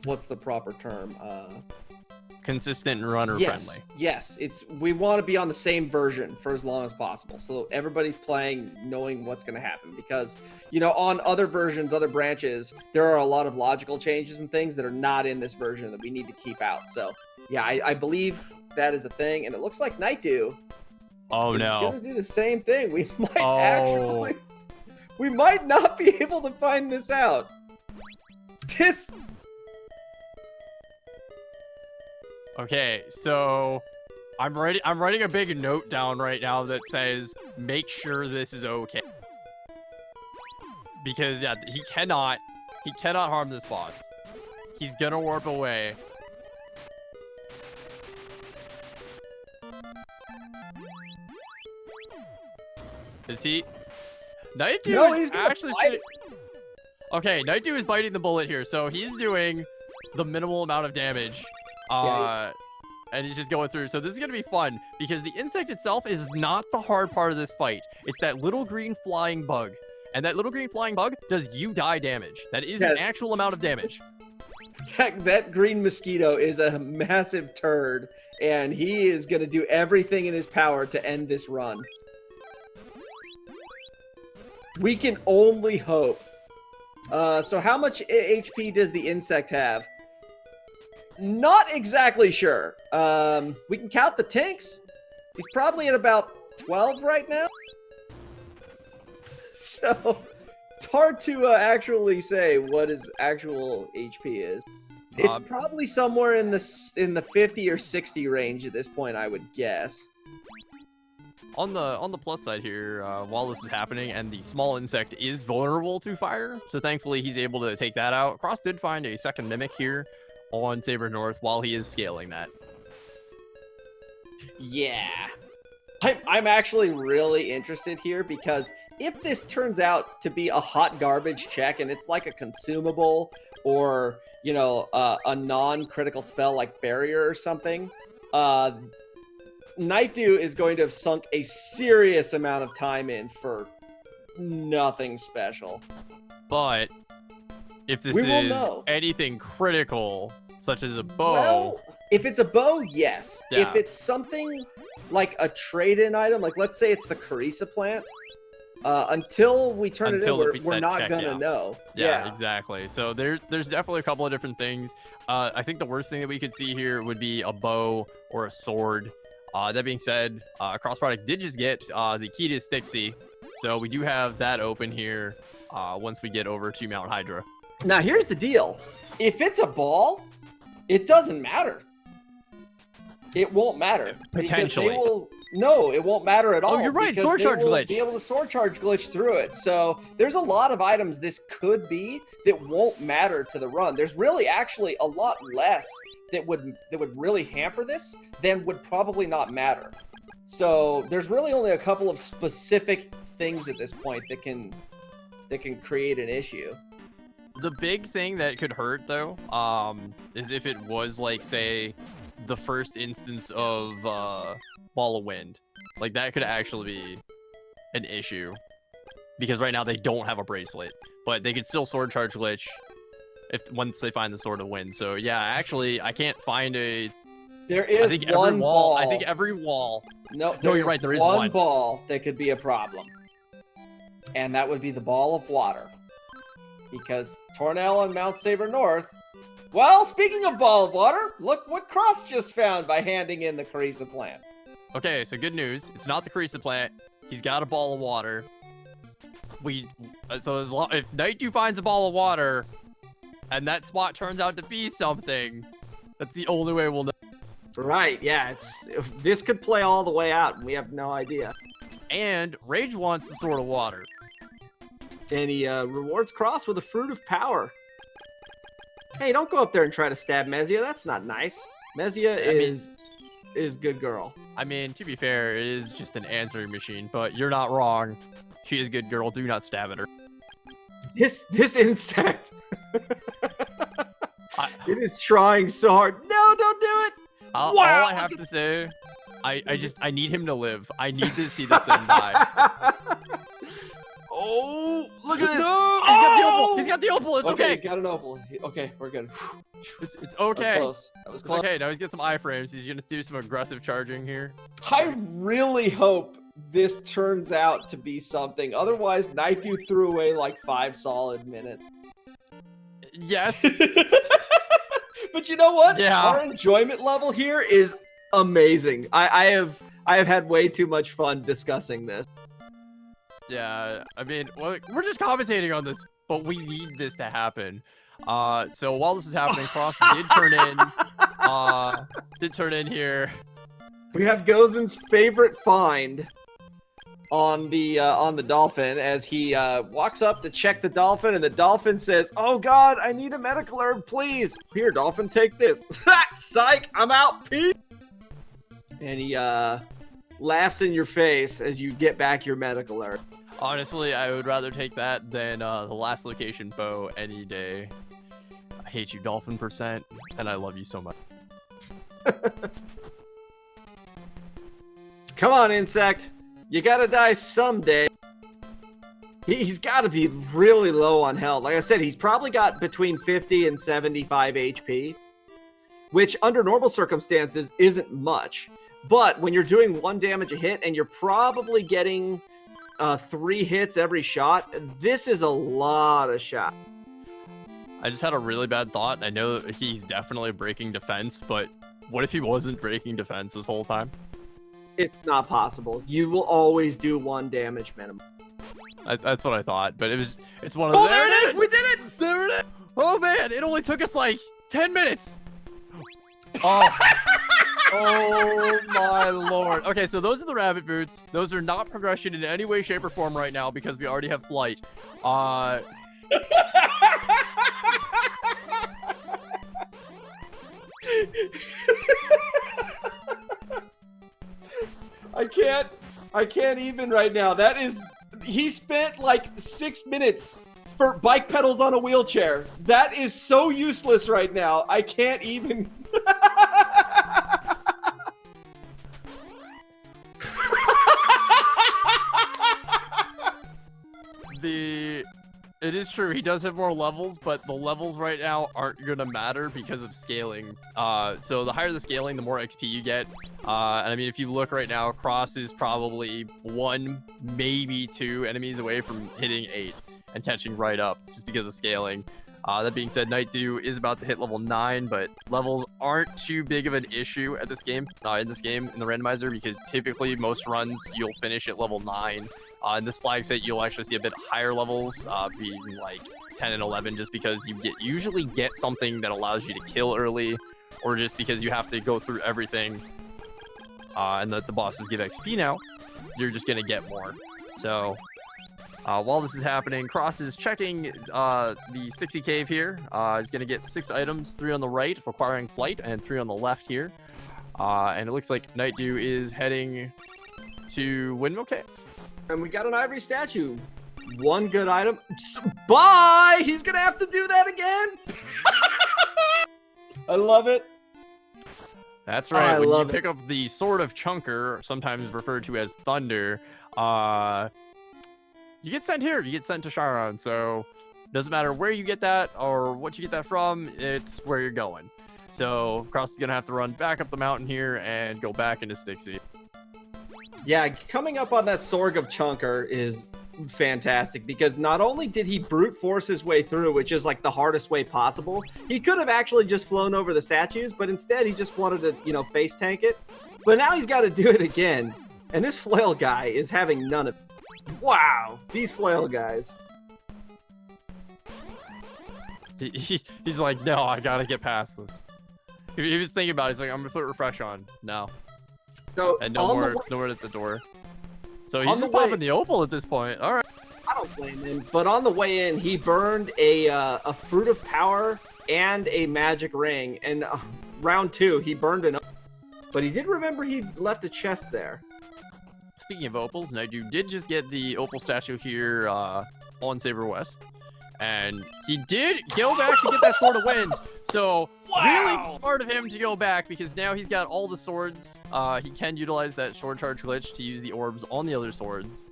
what's the proper term? Consistent and runner friendly. Yes, we want to be on the same version for as long as possible, so everybody's playing knowing what's going to happen, because, you know, on other versions, other branches, there are a lot of logical changes and things that are not in this version that we need to keep out. So yeah, I believe that is a thing, and it looks like Nightdew is gonna do the same thing. We might we might not be able to find this out. Okay, so I'm writing a big note down right now that says, make sure this is okay. Because yeah, he cannot harm this boss. He's gonna warp away. Is he? Nightdew No, is he's gonna actually bite. Okay, Nightdew is biting the bullet here, so he's doing the minimal amount of damage. And he's just going through. So this is going to be fun, because the insect itself is not the hard part of this fight. It's that little green flying bug. And that little green flying bug does you die damage. That is an actual amount of damage. That green mosquito is a massive turd, and he is going to do everything in his power to end this run. We can only hope. So how much HP does the insect have? Not exactly sure. We can count the tinks. He's probably at about 12 right now. So it's hard to actually say what his actual HP is. It's probably somewhere in the 50 or 60 range at this point, I would guess. On the plus side here, while this is happening, and the small insect is vulnerable to fire, so thankfully he's able to take that out. Cross did find a second mimic here on Saber North while he is scaling that. Yeah. I'm actually really interested here, because if this turns out to be a hot garbage check and it's like a consumable or, you know, a non-critical spell like Barrier or something, Nightdew is going to have sunk a serious amount of time in for nothing special. But if this is anything critical, such as a bow... Well, if it's a bow, yes. Yeah. If it's something like a trade-in item, like let's say it's the Carissa plant, until we turn it in, we're not going to know. Yeah, exactly. So there's definitely a couple of different things. I think the worst thing that we could see here would be a bow or a sword. That being said, crossproduct did just get the key to Stixie, so we do have that open here once we get over to Mount Hydra. Now, here's the deal. If it's a ball, it doesn't matter. It won't matter. Potentially. No, it won't matter at all. Oh, you're right. Because sword charge glitch. Be able to sword charge glitch through it. So there's a lot of items this could be that won't matter to the run. There's really actually a lot less that would really hamper this than would probably not matter. So there's really only a couple of specific things at this point that can that can create an issue. The big thing that could hurt though, is if it was like, say, the first instance of Ball of Wind. Like that could actually be an issue. Because right now they don't have a bracelet. But they could still sword charge glitch once they find the Sword of Wind. So yeah, actually I can't find a There is one ball. I think every wall. No, you're right, there is one ball that could be a problem. And that would be the ball of water. Because Tornell and Mount Saber North. Well, speaking of ball of water, look what Cross just found by handing in the Carissa plant. Okay, so good news. It's not the Carissa plant. He's got a ball of water. So if Nightdew finds a ball of water, and that spot turns out to be something, that's the only way we'll know. Right? Yeah. This could play all the way out, and we have no idea. And Rage wants the Sword of Water. And he rewards Cross with a Fruit of Power. Hey, don't go up there and try to stab Mezia. That's not nice. Mezia is good girl. I mean, to be fair, it is just an answering machine, but you're not wrong. She is good girl. Do not stab at her. This insect. It is trying so hard. No, don't do it. All I have to say, I need him to live. I need to see this thing die. Oh, look at this. No! He's got the opal. It's okay. He's got an opal. Okay, we're good. It's okay. That was close. Okay, now he's got some iframes. He's going to do some aggressive charging here. I really hope this turns out to be something. Otherwise, Nightdew threw away like 5 solid minutes. Yes. But you know what? Yeah. Our enjoyment level here is amazing. I have had way too much fun discussing this. Yeah, I mean, well, we're just commentating on this, but we need this to happen. So while this is happening, Cross did turn in here. We have Gozen's favorite find on the dolphin as he walks up to check the dolphin, and the dolphin says, "Oh God, I need a medical herb, please." "Here, dolphin, take this." "Psych, I'm out, Pete." And he laughs in your face as you get back your medical herb. Honestly, I would rather take that than the last location bow any day. I hate you, dolphin %, and I love you so much. Come on, insect. You gotta die someday. He's gotta be really low on health. Like I said, he's probably got between 50 and 75 HP, which under normal circumstances isn't much. But when you're doing 1 damage a hit and you're probably getting 3 hits every shot, this is a lot of shots. I just had a really bad thought. I know he's definitely breaking defense, but what if he wasn't breaking defense this whole time? It's not possible. You will always do 1 damage minimum. That's what I thought, but it's one of the— Oh, there it is! We did it! There it is! Oh man, it only took us like 10 minutes! Oh. Oh my lord. Okay, so those are the rabbit boots. Those are not progression in any way, shape, or form right now because we already have flight. I can't even right now. That is, he spent like 6 minutes for bike pedals on a wheelchair. That is so useless right now. I can't even. It is true, he does have more levels, but the levels right now aren't gonna matter because of scaling. So the higher the scaling, the more XP you get. And I mean, if you look right now, Cross is probably 1, maybe 2 enemies away from hitting 8 and catching right up just because of scaling. That being said, Nightdew is about to hit level 9, but levels aren't too big of an issue at this game, in the randomizer, because typically most runs you'll finish at level 9. In this flag set, you'll actually see a bit higher levels, being like 10 and 11, just because you usually get something that allows you to kill early, or just because you have to go through everything, and the bosses give XP now, you're just gonna get more. So while this is happening, Cross is checking the Stixie Cave here. He's gonna get 6 items, 3 on the right, requiring flight, and 3 on the left here. And it looks like Nightdew is heading to Windmill Cave. And we got an ivory statue. One good item. Bye! He's gonna have to do that again? I love it. That's right. I when you love pick up the Sword of Chunker, sometimes referred to as Thunder, you get sent here. You get sent to Charon. So doesn't matter where you get that or what you get that from. It's where you're going. So Cross is gonna have to run back up the mountain here and go back into Stixie. Yeah, coming up on that Sword of Chunker is fantastic because not only did he brute force his way through, which is like the hardest way possible, he could have actually just flown over the statues, but instead he just wanted to, you know, face tank it. But now he's got to do it again, and this flail guy is having none of it. Wow, these flail guys. He's like, no, I gotta get past this. He was thinking about it. He's like, I'm gonna put refresh on. No. So and no more at the door. So he's just popping the opal at this point. All right. I don't blame him. But on the way in, he burned a fruit of power and a magic ring. And round 2, he burned an opal. But he did remember he left a chest there. Speaking of opals, Nightdew did just get the opal statue here on Saber West. And he did go back to get that Sword of Wind. So really smart of him to go back because now he's got all the swords. He can utilize that sword charge glitch to use the orbs on the other swords.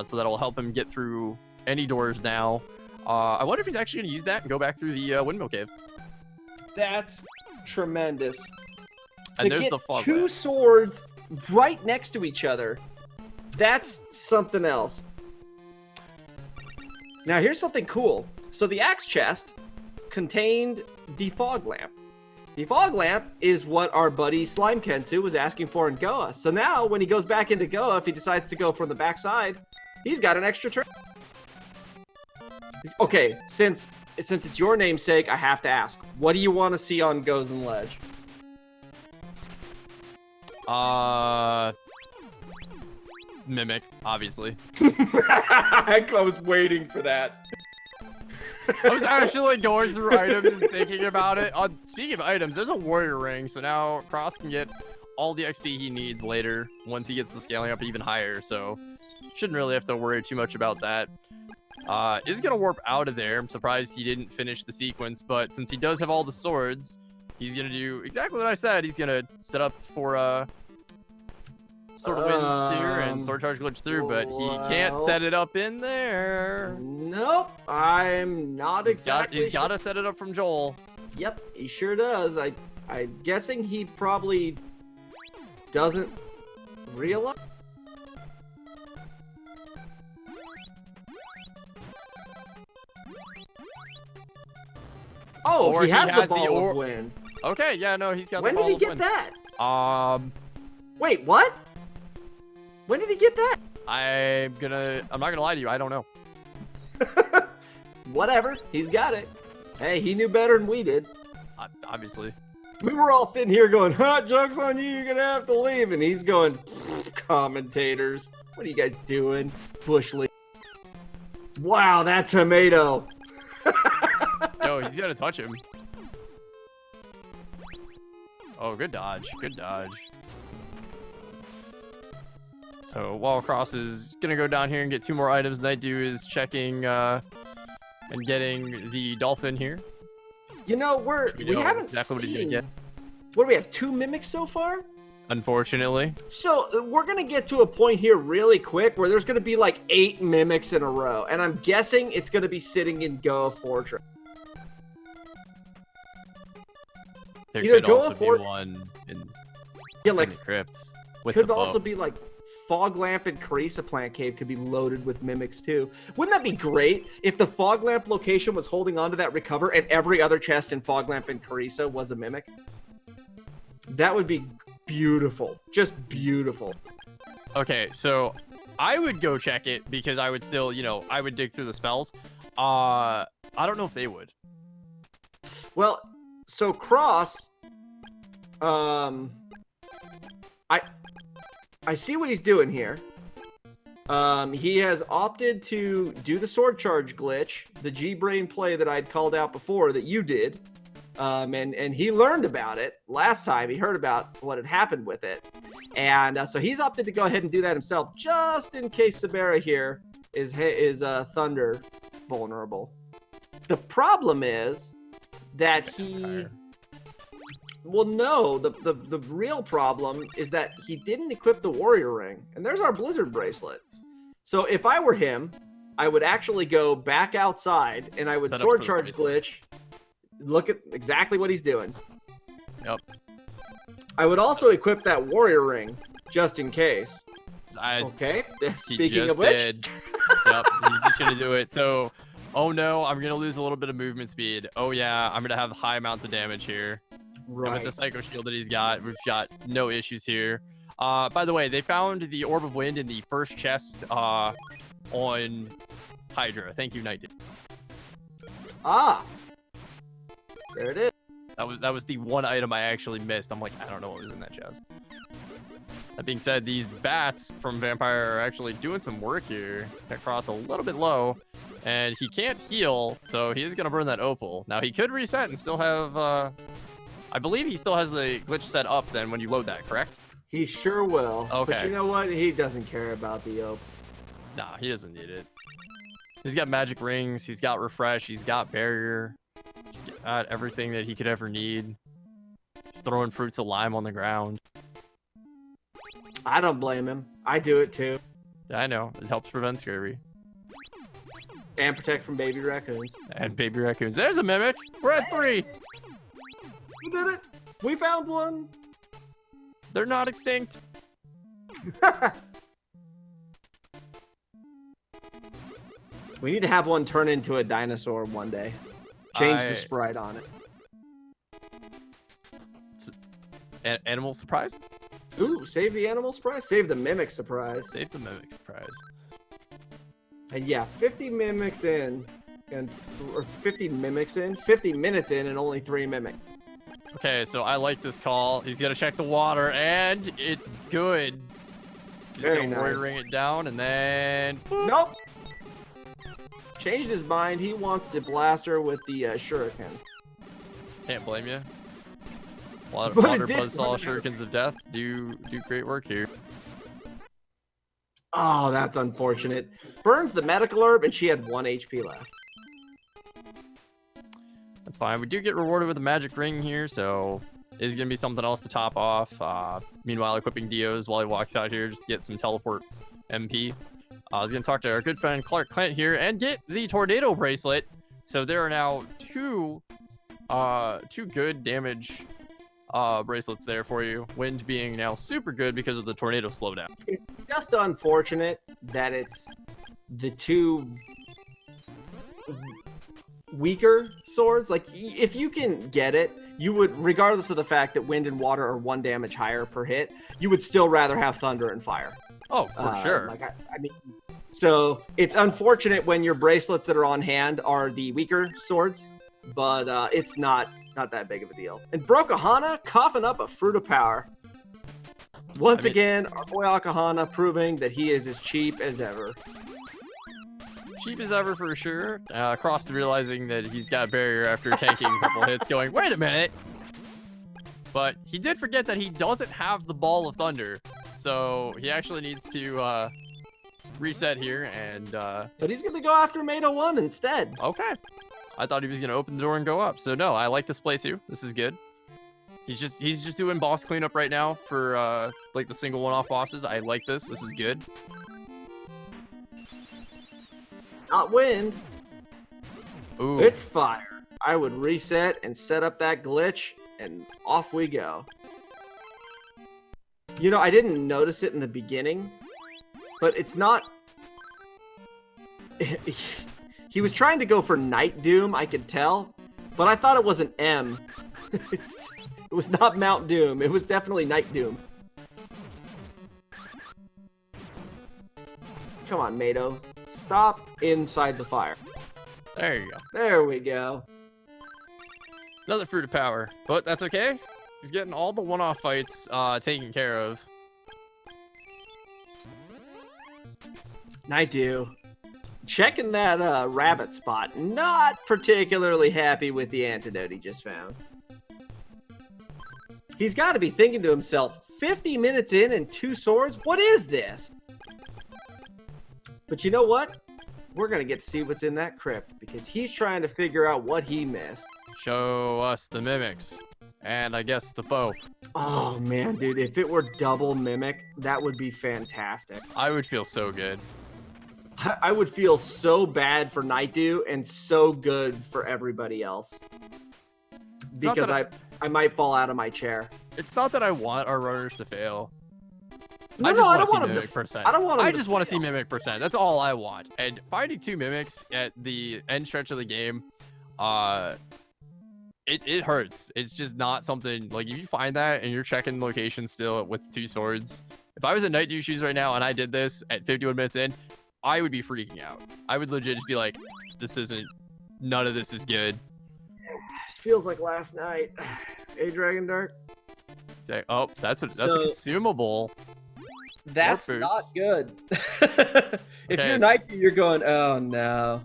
So that'll help him get through any doors now. I wonder if he's actually going to use that and go back through the windmill cave. That's tremendous. And to there's get the fog two lamp. swords right next to each other, that's something else. Now here's something cool. So the axe chest contained the fog lamp. The fog lamp is what our buddy Slime Kensu was asking for in Goa. So now when he goes back into Goa, if he decides to go from the backside, he's got an extra turn. Okay, since it's your namesake, I have to ask, what do you want to see on Goes and Ledge? Mimic, obviously. I was waiting for that. I was actually going through items and thinking about it. Speaking of items, there's a warrior ring, so now Cross can get all the XP he needs later once he gets the scaling up even higher, so shouldn't really have to worry too much about that. Is gonna warp out of there. I'm surprised he didn't finish the sequence, but since he does have all the swords, he's gonna do exactly what I said. He's gonna set up for Sword of Wind here and Sword Charge Glitch through, but he can't set it up in there. Nope, I'm not exactly He's got to set it up from Joel. Yep, he sure does. I'm guessing he probably doesn't realize. Oh, Or he has the the ball of wind. Okay, yeah, no, he's got When the ball did he of get wind. that? Wait, what? When did he get that? I'm not gonna lie to you, I don't know. Whatever, he's got it. Hey, he knew better than we did. Obviously. We were all sitting here going, "Hot joke's on you, you're gonna have to leave," and he's going, "Commentators, what are you guys doing? Bush League." Wow, that tomato. Yo, he's gonna touch him. Oh, good dodge, good dodge. So while Cross is gonna go down here and get 2 more items, Nightdew is checking and getting the dolphin here. You know, we haven't exactly what he's seen. gonna get. What do we have? 2 mimics so far? Unfortunately. So we're gonna get to a point here really quick where there's gonna be like 8 mimics in a row, and I'm guessing it's gonna be sitting in Goa Fortress. There Either could Goa also be one in Yeah, like the crypts. With could the also bow. be like Fog Lamp and Carissa Plant Cave could be loaded with mimics too. Wouldn't that be great if the Fog Lamp location was holding on to that recover and every other chest in Fog Lamp and Carissa was a mimic? That would be beautiful. Just beautiful. Okay, so I would go check it because I would still, I would dig through the spells. I don't know if they would. Well, so Cross, I see what he's doing here. He has opted to do the sword charge glitch, the G-Brain play that I'd called out before that you did. And he learned about it last time. He heard about what had happened with it. And so he's opted to go ahead and do that himself, just in case Sabera here is Thunder vulnerable. The problem is that he... Well, no, the real problem is that he didn't equip the Warrior Ring. And there's our Blizzard Bracelet. So if I were him, I would actually go back outside and I would Sword Charge Glitch. Look at exactly what he's doing. Yep. I would also equip that Warrior Ring, just in case. Okay, speaking of which. Yep, he's just going to do it. So, oh no, I'm going to lose a little bit of movement speed. Oh yeah, I'm going to have high amounts of damage here. Right. And with the Psycho Shield that he's got, we've got no issues here. By the way, they found the Orb of Wind in the first chest on Hydra. Thank you, Nightdew. Ah, there it is. That was the one item I actually missed. I'm like, I don't know what was in that chest. That being said, these bats from Vampire are actually doing some work here. That cross a little bit low, and he can't heal, so he is going to burn that opal. Now, he could reset and still have... I believe he still has the glitch set up then when you load that, correct? He sure will. Okay. But you know what? He doesn't care about the opal. Nah, he doesn't need it. He's got magic rings. He's got refresh. He's got barrier. He's got everything that he could ever need. He's throwing fruits of lime on the ground. I don't blame him. I do it too. Yeah, I know. It helps prevent scurvy. And protect from baby raccoons. And baby raccoons. There's a mimic. We're at 3. We did it. We found one. They're not extinct. We need to have one turn into a dinosaur one day. Change the sprite on it. Animal surprise? Ooh, save the animal surprise? Save the mimic surprise. Save the mimic surprise. And yeah, 50 mimics in, or 50 mimics in, 50 minutes in, and only 3 mimic. Okay, so I like this call. He's gonna check the water, and it's good. He's Very gonna Warrior Ring it down, and then... Boop. Nope! Changed his mind. He wants to blast her with the shurikens. Can't blame you. Water Buzzsaw, Shurikens of Death do great work here. Oh, that's unfortunate. Burns the medical herb, and she had 1 HP left. That's fine. We do get rewarded with a magic ring here, so it's going to be something else to top off. Meanwhile, equipping Dios while he walks out here just to get some teleport MP. I was going to talk to our good friend Clark Clint here and get the Tornado Bracelet. So there are now two good damage bracelets there for you. Wind being now super good because of the tornado slowdown. It's just unfortunate that it's the 2 weaker swords. Like, if you can get it, you would, regardless of the fact that wind and water are 1 damage higher per hit, you would still rather have thunder and fire. Oh, for sure. Like I mean, so it's unfortunate when your bracelets that are on hand are the weaker swords, but it's not that big of a deal. And Brokahana coughing up a fruit of power. Once again, our boy Akahana proving that he is as cheap as ever. Cheap as ever for sure. Cross realizing that he's got a barrier after tanking a couple hits going, wait a minute. But he did forget that he doesn't have the Ball of Thunder. So he actually needs to reset here and... But he's going to go after Meta 1 instead. Okay. I thought he was going to open the door and go up. So no, I like this play too. This is good. He's just doing boss cleanup right now for like the single one-off bosses. I like this. This is good. Not wind. Ooh. It's fire. I would reset and set up that glitch, and off we go. You know, I didn't notice it in the beginning, but it's not... He was trying to go for Night Doom, I could tell, but I thought it was an M. It was not Mount Doom. It was definitely Night Doom. Come on, Mato. Stop inside the fire. There you go. There we go. Another fruit of power, but that's okay. He's getting all the one-off fights taken care of. Nightdew. Checking that rabbit spot. Not particularly happy with the antidote he just found. He's got to be thinking to himself, 50 minutes in and 2 swords? What is this? But you know what? We're going to get to see what's in that crypt because he's trying to figure out what he missed. Show us the mimics. And I guess the bow. Oh, man, dude. If it were double mimic, that would be fantastic. I would feel so good. I would feel so bad for Nightdew and so good for everybody else. Because I might fall out of my chair. It's not that I want our runners to fail. No, I don't just want want to see him mimic to. percent. I don't want him I to just want to see fail. mimic percent. That's all I want. And finding 2 mimics at the end stretch of the game, it hurts. It's just not something like if you find that and you're checking locations still with 2 swords. If I was in Nightdew shoes right now and I did this at 51 minutes in, I would be freaking out. I would legit just be like, none of this is good. This feels like last night. Hey, Dragon Dark. Say, oh, that's a consumable. That's Warp not boots. good. If Okay. you're Nightdew, you're going, oh no.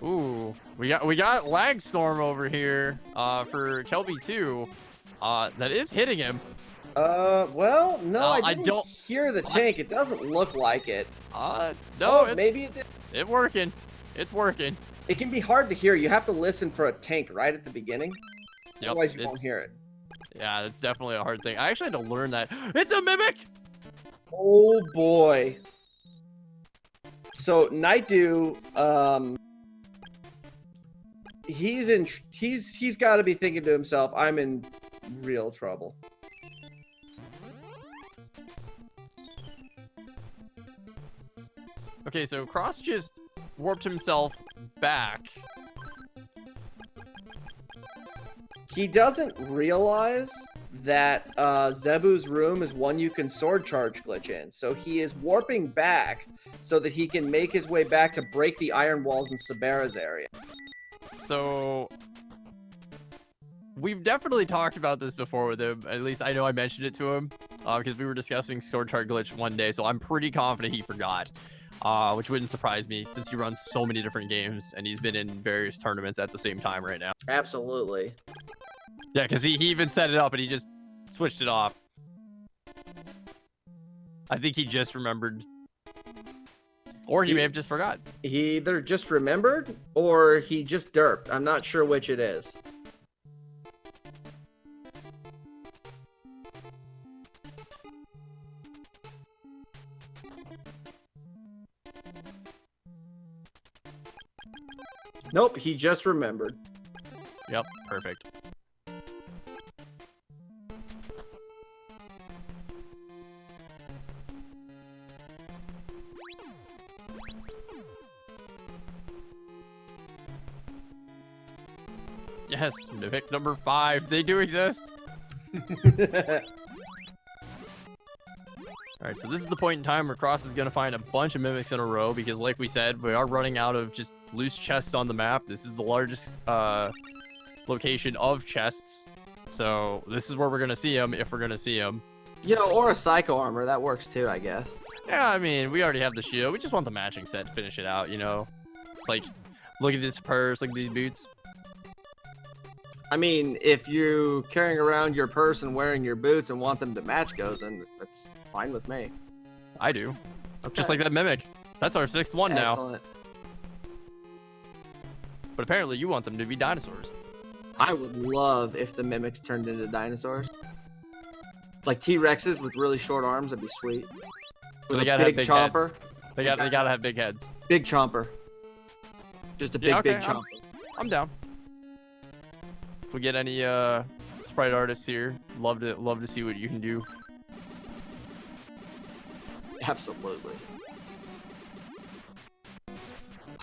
Ooh, we got lag storm over here for Kelby 2. That is hitting him. Well, no, I I didn't don't- hear the tank. It doesn't look like it. No, Oh, maybe it did. it's working. It's working. It can be hard to hear. You have to listen for a tank right at the beginning. Yep, Otherwise, you won't hear it. Yeah, it's definitely a hard thing. I actually had to learn that. It's a mimic. Oh boy. So Nightdew, he's got to be thinking to himself, I'm in real trouble. Okay, so Cross just warped himself back. He doesn't realize that Zebu's room is one you can sword charge glitch in. So he is warping back so that he can make his way back to break the iron walls in Sabera's area. So we've definitely talked about this before with him. At least I know I mentioned it to him because we were discussing sword charge glitch one day. So I'm pretty confident he forgot. Which wouldn't surprise me since he runs so many different games and he's been in various tournaments at the same time right now. Absolutely. Yeah, because he even set it up and he just switched it off. I think he just remembered. Or he may have just forgot. He either just remembered or he just derped. I'm not sure which it is. Nope, he just remembered. Yep, perfect. Yes, Mimic number 5. They do exist. Alright, so this is the point in time where Cross is going to find a bunch of Mimics in a row because like we said, we are running out of just loose chests on the map. This is the largest location of chests. So this is where we're going to see them if we're going to see them. You know, or a Psycho Armor. That works too, I guess. Yeah, I mean, we already have the shield. We just want the matching set to finish it out, you know? Like, look at this purse, look at these boots. I mean, if you're carrying around your purse and wearing your boots and want them to match goes, then that's fine with me. I do. Okay. Just like that Mimic. That's our 6th one now. Excellent. But apparently you want them to be dinosaurs. I would love if the Mimics turned into dinosaurs. Like T-Rexes with really short arms, that'd be sweet. With they a gotta have big big chomper. heads. They gotta have big heads. Big chomper. Just a big, Yeah, okay, big chomper. I'm down. If we get any sprite artists here, love to see what you can do. Absolutely.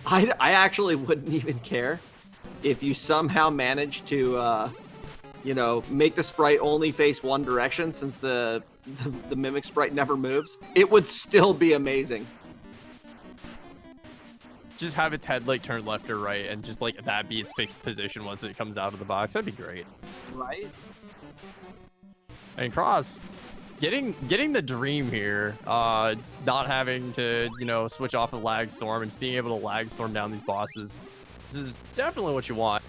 I actually wouldn't even care if you somehow managed to, you know, make the sprite only face one direction since the Mimic sprite never moves. It would still be amazing. Just have its head like turn left or right and just like that be its fixed position once it comes out of the box. That'd be great. Right? And Cross, getting the dream here, not having to, you know, switch off of lag storm and just being able to lag storm down these bosses. This is definitely what you want.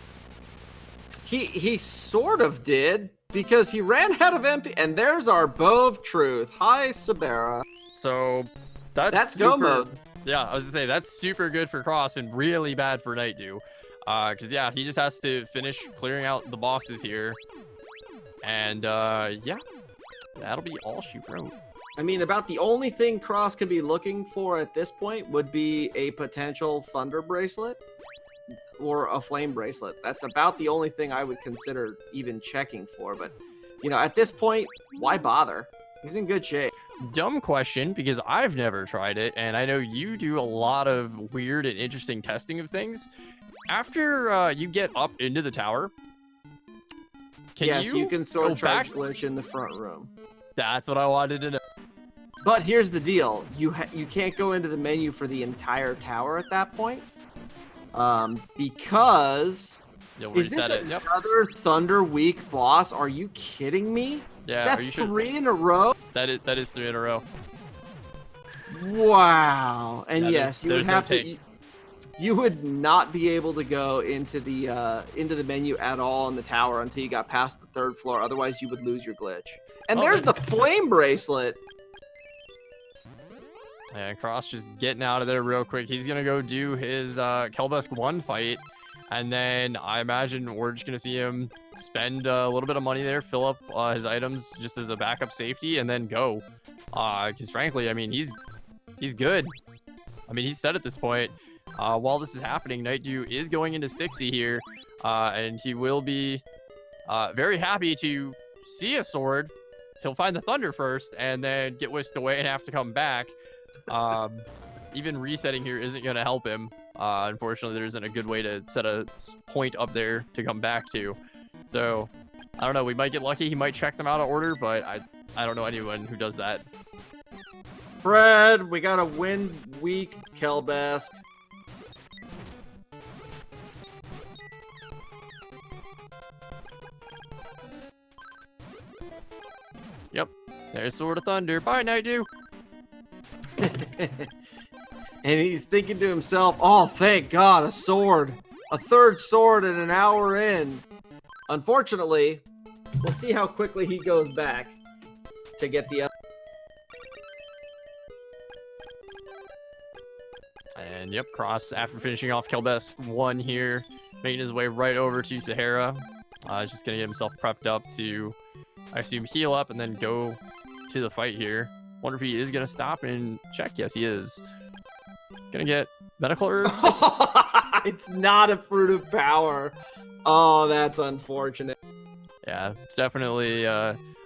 He sort of did because he ran out of MP, and there's our bow of truth. Hi, Sabera. So That's go mode. Yeah, I was gonna say that's super good for Cross and really bad for Nightdew. Because yeah, he just has to finish clearing out the bosses here. And yeah, that'll be all she wrote. I mean, about the only thing Cross could be looking for at this point would be a potential Thunder Bracelet or a Flame Bracelet. That's about the only thing I would consider even checking for. But, you know, at this point, why bother? He's in good shape. Dumb question, because I've never tried it, and I know you do a lot of weird and interesting testing of things. After you get up into the tower, you can sword charge back? glitch in the front room. That's what I wanted to know. But here's the deal: you can't go into the menu for the entire tower at that point, because is this another Thunder Week boss? Are you kidding me? Yeah, is that are you three in a row? That is 3 in a row. Wow! And yes, you would have no to. You would not be able to go into the menu at all in the tower until you got past the 3rd floor. Otherwise, you would lose your glitch. And there's the Flame Bracelet. Yeah, Cross just getting out of there real quick. He's gonna go do his Kelbesk 1 fight, and then I imagine we're just gonna see him spend a little bit of money there, fill up his items just as a backup safety, and then go. Because frankly, I mean, he's good. I mean, he's set at this point. While this is happening, Nightdew is going into Stixie here, and he will be very happy to see a sword. He'll find the Thunder first, and then get whisked away and have to come back. Even resetting here isn't going to help him. Unfortunately, there isn't a good way to set a point up there to come back to. So, I don't know. We might get lucky. He might check them out of order, but I don't know anyone who does that. Fred, we got a win week, Kelbesk. Yep. There's Sword of Thunder. Bye, Nightdew. And he's thinking to himself, oh, thank God, a sword. A 3rd sword and an hour in. Unfortunately, we'll see how quickly he goes back to get the other. And yep, Cross, after finishing off Kelbesk 1 here, making his way right over to Sahara. He's just going to get himself prepped up to, I assume, heal up and then go to the fight here. Wonder if he is going to stop and check. Yes, he is. Gonna get medical herbs. It's not a fruit of power. Oh, that's unfortunate. Yeah, it's definitely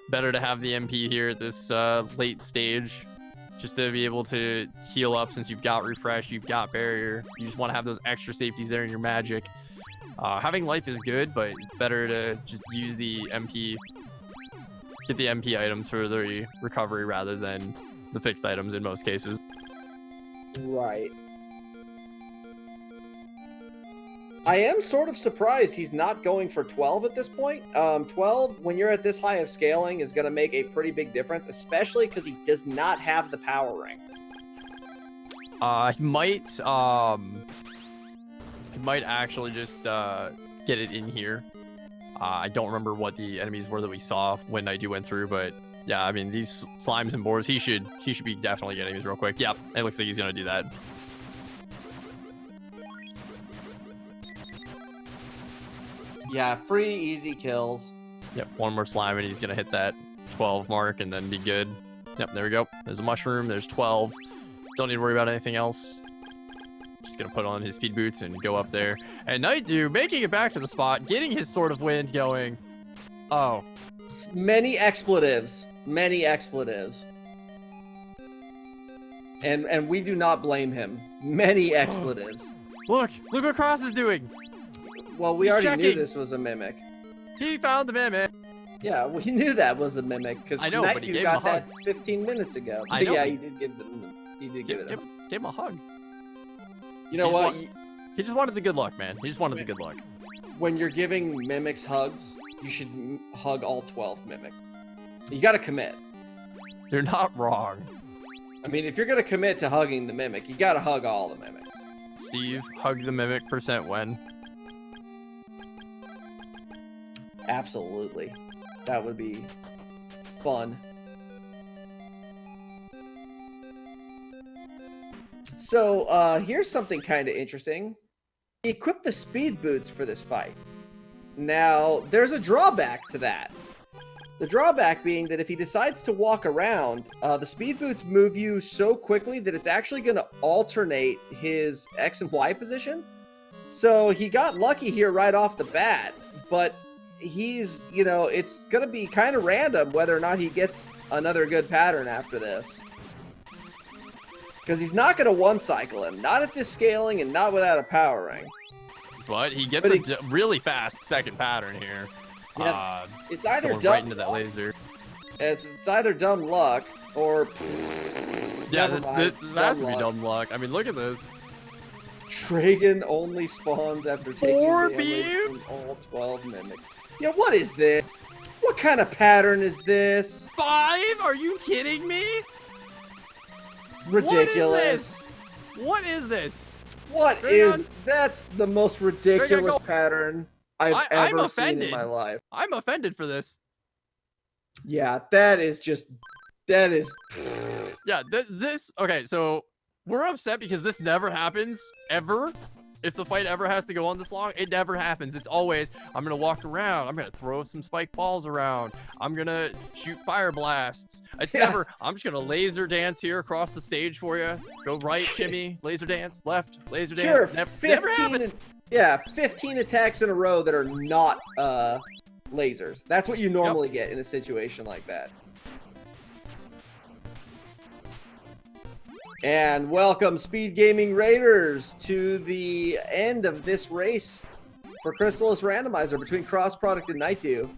better to have the MP here at this late stage, just to be able to heal up since you've got refresh, you've got barrier. You just want to have those extra safeties there in your magic. Having life is good, but it's better to just use the MP, get the MP items for the recovery rather than the fixed items in most cases. Right. I am sort of surprised he's not going for 12 at this point. 12, when you're at this high of scaling, is going to make a pretty big difference, especially because he does not have the power ring. He might actually just get it in here. I don't remember what the enemies were that we saw when Nightdew went through, but yeah, I mean, these slimes and boars, he should be definitely getting these real quick. Yep, it looks like he's gonna do that. Yeah, free, easy kills. Yep, one more slime and he's gonna hit that 12 mark and then be good. Yep, there we go. There's a mushroom, there's 12. Don't need to worry about anything else. Just gonna put on his speed boots and go up there. And Nightdew making it back to the spot, getting his Sword of Wind going. Oh. Many expletives. Many expletives. And we do not blame him. Many expletives. Look what Cross is doing. Well, we already knew this was a mimic. He found the mimic. Yeah, we knew that was a mimic because Nightdew got that 15 minutes ago. I know. Yeah, he did give it. He did give it. Give him a hug. You know what? He just wanted the good luck, man. He just wanted the good luck. When you're giving mimics hugs, you should hug all 12 mimics. You got to commit. You're not wrong. I mean, if you're going to commit to hugging the mimic, you got to hug all the mimics. Steve, hug the mimic % when? Absolutely. That would be fun. So here's something kind of interesting. He equipped the speed boots for this fight. Now, there's a drawback to that. The drawback being that if he decides to walk around, the speed boots move you so quickly that it's actually going to alternate his X and Y position. So he got lucky here right off the bat, but he's, it's going to be kind of random whether or not he gets another good pattern after this. Because he's not going to one-cycle him, not at this scaling and not without a power ring. But he gets a really fast second pattern here. Yeah, it's either going dumb right into that laser. It's either dumb luck or yeah, this has to be dumb luck. I mean, look at this. Dragon only spawns after taking damage from all 12 mimics. Yeah, what is this? What kind of pattern is this? 5? Are you kidding me? Ridiculous. What is this? That's the most ridiculous pattern I've ever seen in my life. I'm offended for this. Yeah, that is. Yeah, okay, so we're upset because this never happens, ever. If the fight ever has to go on this long, it never happens. It's always, I'm going to walk around. I'm going to throw some spike balls around. I'm going to shoot fire blasts. It's never, I'm just going to laser dance here across the stage for you. Go right, shimmy, laser dance, left, laser dance. Never happened. Yeah, 15 attacks in a row that are not lasers. That's what you normally get in a situation like that. And welcome, Speed Gaming Raiders, to the end of this race for Crystalis Randomizer between Crossproduct and Nightdew.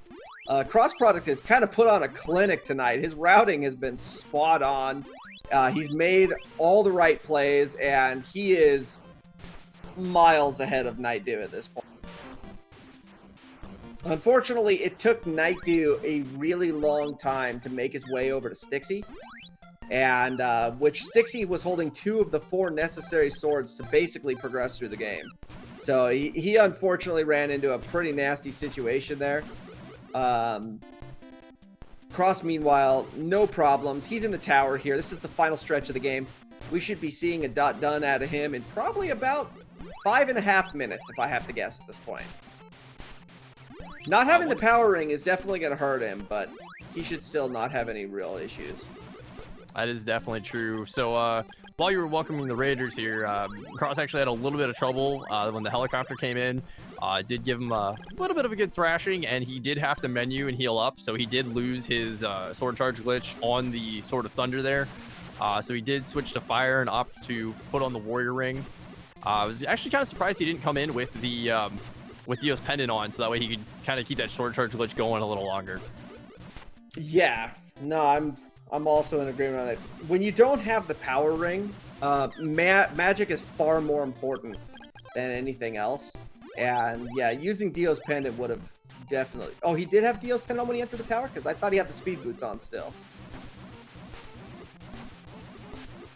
Crossproduct has kind of put on a clinic tonight. His routing has been spot on. He's made all the right plays, and he is miles ahead of Nightdew at this point. Unfortunately, it took Nightdew a really long time to make his way over to Stixie. And which Stixie was holding 2 of the 4 necessary swords to basically progress through the game. So he unfortunately ran into a pretty nasty situation there. Cross, meanwhile, no problems. He's in the tower here. This is the final stretch of the game. We should be seeing a dot done out of him in probably about 5.5 minutes, if I have to guess at this point. Not having the power ring is definitely going to hurt him, but he should still not have any real issues. That is definitely true. So while you were welcoming the Raiders here, Cross actually had a little bit of trouble when the helicopter came in. Did give him a little bit of a good thrashing, and he did have to menu and heal up. So he did lose his sword charge glitch on the Sword of Thunder there. So he did switch to fire and opt to put on the warrior ring. I was actually kind of surprised he didn't come in with the with Dio's pendant on, so that way he could kind of keep that sword charge glitch going a little longer. Yeah, no, I'm also in agreement on that. When you don't have the power ring, magic is far more important than anything else. And yeah, using Dio's pendant would have definitely... Oh, he did have Dio's pendant when he entered the tower? Because I thought he had the speed boots on still.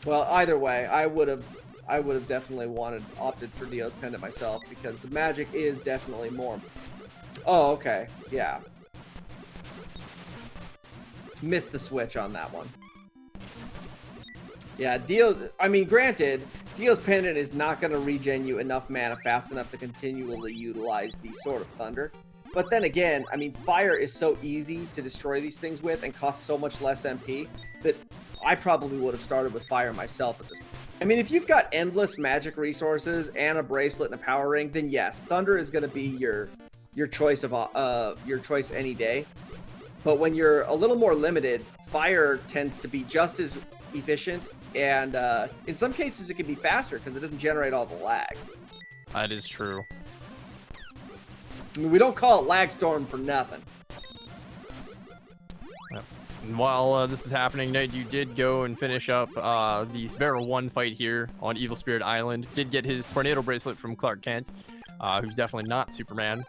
Well, either way, I would have definitely opted for Dio's pendant myself, because the magic is definitely more... Oh, okay. Yeah. Missed the switch on that one. Yeah, granted, Dio's pendant is not going to regen you enough mana fast enough to continually utilize the Sword of Thunder. But then again, fire is so easy to destroy these things with and costs so much less MP that I probably would have started with fire myself at this point. If you've got endless magic resources and a bracelet and a power ring, then yes, Thunder is going to be your choice any day. But when you're a little more limited, fire tends to be just as efficient, and in some cases it can be faster because it doesn't generate all the lag. That is true. We don't call it lag storm for nothing. Yep. And while this is happening, Nightdew did go and finish up the Sparrow 1 fight here on Evil Spirit Island. Did get his tornado bracelet from Clark Kent, who's definitely not Superman.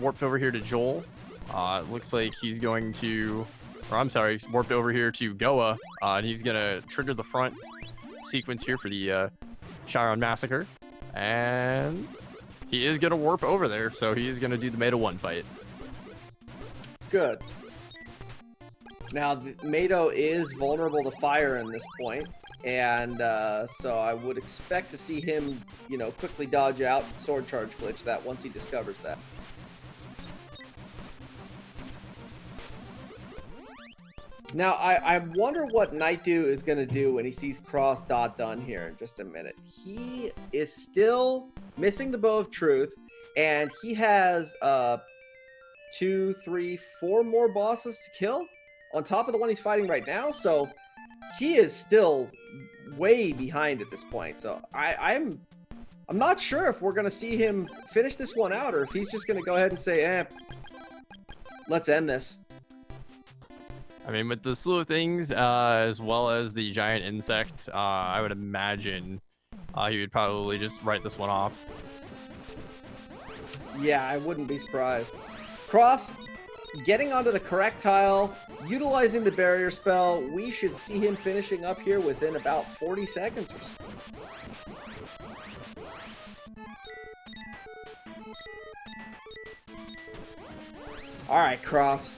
Warped over here to Joel. It looks like he's going to, he's warped over here to Goa, and he's going to trigger the front sequence here for the Chiron Massacre. And he is going to warp over there, so he is going to do the Meta 1 fight. Good. Now, Mado is vulnerable to fire in this point, And so I would expect to see him, you know, quickly dodge out, sword charge glitch that once he discovers that. Now, I wonder what Nightdew is going to do when he sees Cross dot done here in just a minute. He is still missing the Bow of Truth, and he has 2, 3, 4 more bosses to kill on top of the one he's fighting right now. So he is still way behind at this point. So I'm not sure if we're going to see him finish this one out, or if he's just going to go ahead and say, let's end this. I mean, with the slew of things, as well as the giant insect, I would imagine he would probably just write this one off. Yeah, I wouldn't be surprised. Cross, getting onto the correct tile, utilizing the barrier spell, we should see him finishing up here within about 40 seconds or so. All right, Cross.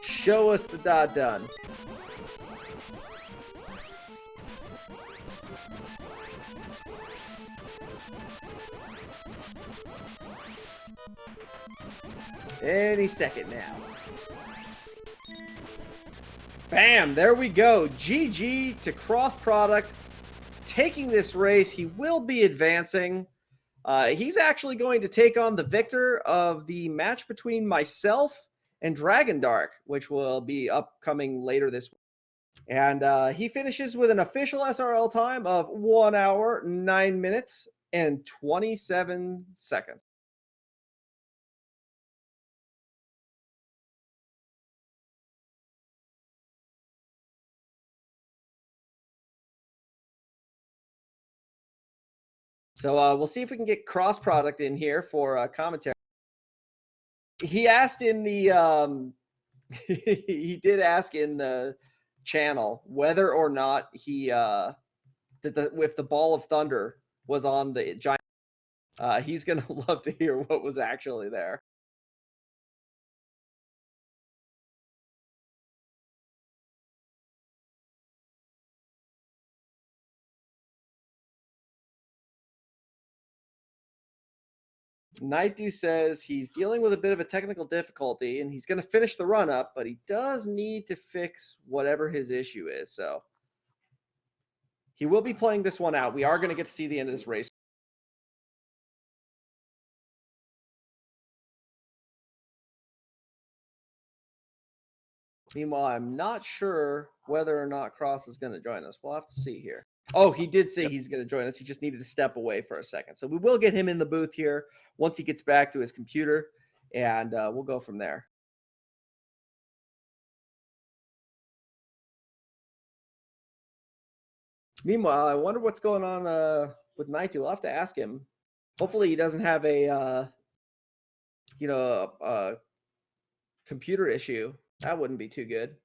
Show us the dot done. Any second now. Bam! There we go. GG to Cross Product. Taking this race, he will be advancing. He's actually going to take on the victor of the match between myself and Dragon Dark, which will be upcoming later this week. And he finishes with an official SRL time of 1 hour, 9 minutes, and 27 seconds. So we'll see if we can get Cross Product in here for commentary. He asked in the he did ask in the channel whether or not he if the ball of thunder was on the giant. He's gonna love to hear what was actually there. Nightdew says he's dealing with a bit of a technical difficulty and he's going to finish the run up, but he does need to fix whatever his issue is. So he will be playing this one out. We are going to get to see the end of this race. Meanwhile, I'm not sure whether or not Cross is going to join us. We'll have to see here. Oh, he did say he's going to join us. He just needed to step away for a second. So we will get him in the booth here once he gets back to his computer, and we'll go from there. Meanwhile, I wonder what's going on with Nightdew. We'll have to ask him. Hopefully he doesn't have a, a computer issue. That wouldn't be too good.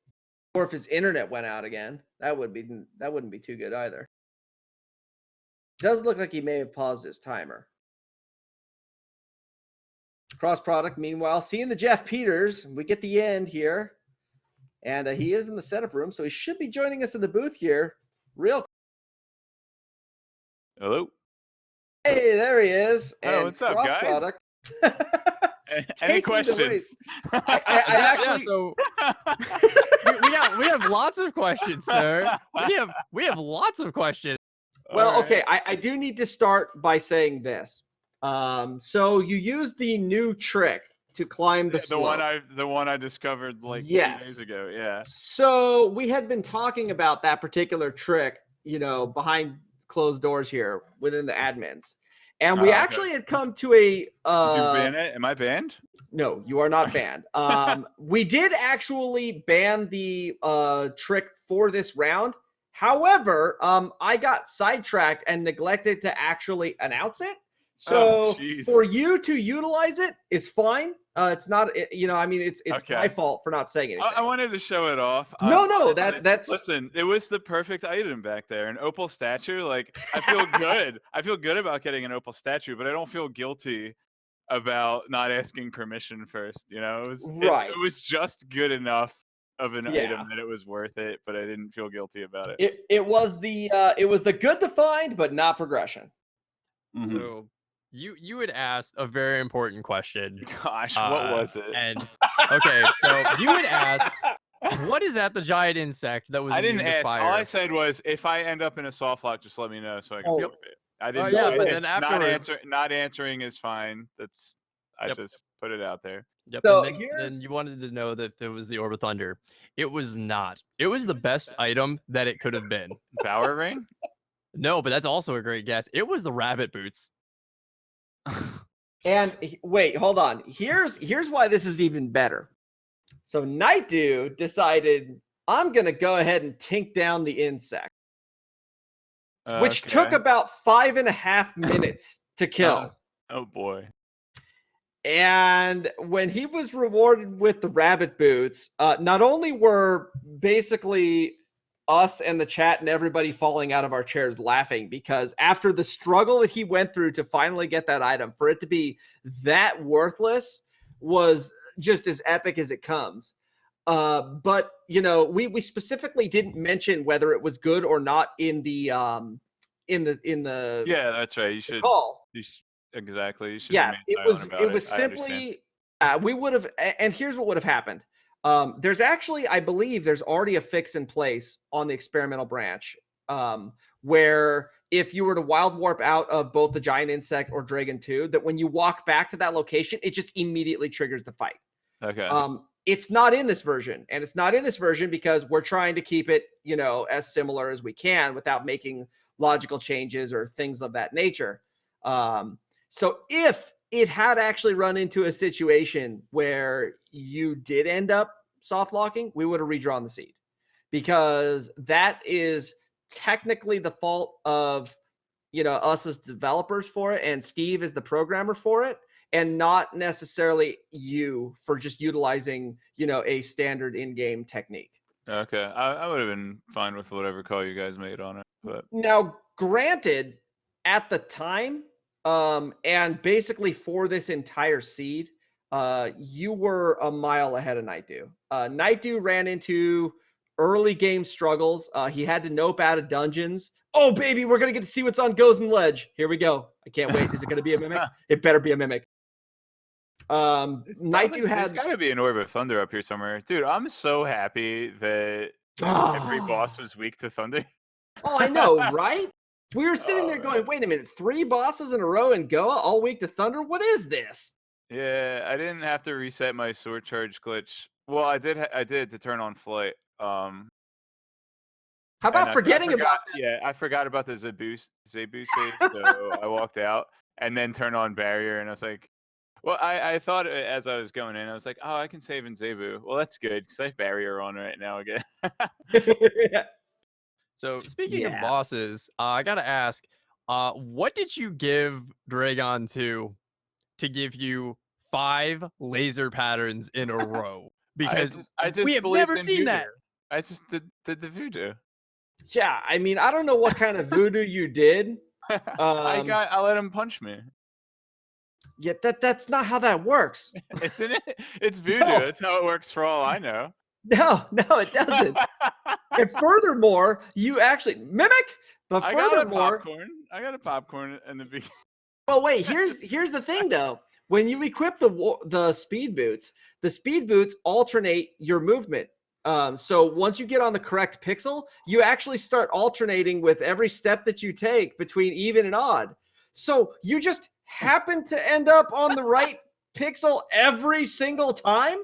Or if his internet went out again, that wouldn't be too good either. It does look like he may have paused his timer. Cross Product, meanwhile, seeing the Jeff Peters. We get the end here. And he is in the setup room, so he should be joining us in the booth here. Hello. Hey, there he is. Oh, what's up, guys? Product. Any questions? I actually. So we have lots of questions, sir. We have lots of questions. Well, okay. I do need to start by saying this. So you used the new trick to climb the slope. The one I discovered like 2 days ago. Yeah. So we had been talking about that particular trick, behind closed doors here within the admins. And we actually had come to a you ban it? Am I banned? No, you are not banned. We did actually ban the trick for this round. However, I got sidetracked and neglected to actually announce it. So for you to utilize it is fine. It's not, it's my fault for not saying anything. I wanted to show it off. No, that's. Listen, it was the perfect item back there. An opal statue. Like, I feel good. I feel good about getting an opal statue, but I don't feel guilty about not asking permission first. It was just good enough of an Yeah. item that it was worth it, but I didn't feel guilty about it. It was the good to find, but not progression. Mhm. So you had asked a very important question. Gosh, what was it? And okay, so you had asked, what is at the giant insect that was I immune didn't to ask. fire? All I said was, if I end up in a soft lock, just let me know so I can Oh. flip it. I didn't. yeah, but I- then if afterwards- not answering is fine. That's. I Yep. just put it out there. Yep, So and then here's- you wanted to know that it was the Orb of Thunder. It was not. It was the best item that it could have been. Power ring. No, but that's also a great guess. It was the rabbit boots. And wait, hold on. Here's why this is even better. So Nightdew decided, I'm gonna go ahead and tink down the insect, which took Okay. about 5.5 minutes to kill. Oh boy. And when he was rewarded with the rabbit boots, not only were basically us and the chat and everybody falling out of our chairs laughing, because after the struggle that he went through to finally get that item, for it to be that worthless was just as epic as it comes. But we specifically didn't mention whether it was good or not in the Yeah, that's right. You should. call. Exactly. You should. Yeah, remain it silent was about it was I understand. simply we would have, and here's what would have happened. There's actually, I believe there's already a fix in place on the experimental branch, where if you were to wild warp out of both the giant insect or Dragon 2, that when you walk back to that location, it just immediately triggers the fight. Okay. It's not in this version, and it's not in this version because we're trying to keep it, as similar as we can without making logical changes or things of that nature. So if it had actually run into a situation where you did end up soft locking, we would have redrawn the seed, because that is technically the fault of us as developers for it, and Steve is the programmer for it, and not necessarily you for just utilizing a standard in-game technique. Okay. I would have been fine with whatever call you guys made on it, but Now, granted, at the time, and basically for this entire seed, you were a mile ahead of Nightdew. Nightdew ran into early game struggles. He had to nope out of dungeons. Oh, baby, we're going to get to see what's on Gozen Ledge. Here we go. I can't wait. Is it going to be a mimic? It better be a mimic. Nightdew had... There's got to be an Orb of Thunder up here somewhere. Dude, I'm so happy that every boss was weak to Thunder. Oh, I know, right? We were sitting there going, wait a minute, 3 bosses in a row in Goa all week to Thunder? What is this? Yeah, I didn't have to reset my sword charge glitch. Well, I did to turn on flight. How about forgetting about that? Yeah, I forgot about the Zebu save, so I walked out and then turned on barrier, and I was like, well, I thought as I was going in, I was like, oh, I can save in Zebu. Well, that's good because I have barrier on right now again. So speaking of bosses, I gotta ask, what did you give Dragon 2 to give you 5 laser patterns in a row? Because I just we have believed never in seen voodoo. that. I just did the voodoo. Yeah, I mean, I don't know what kind of voodoo you did. I let him punch me. Yeah, that's not how that works. It's in it. It's voodoo. No. That's how it works for all I know. No, it doesn't. And furthermore, you actually mimic. But furthermore, I got a popcorn in the beginning. well, wait. Here's the thing, though. When you equip the speed boots alternate your movement. So once you get on the correct pixel, you actually start alternating with every step that you take between even and odd. So you just happen to end up on the right pixel every single time.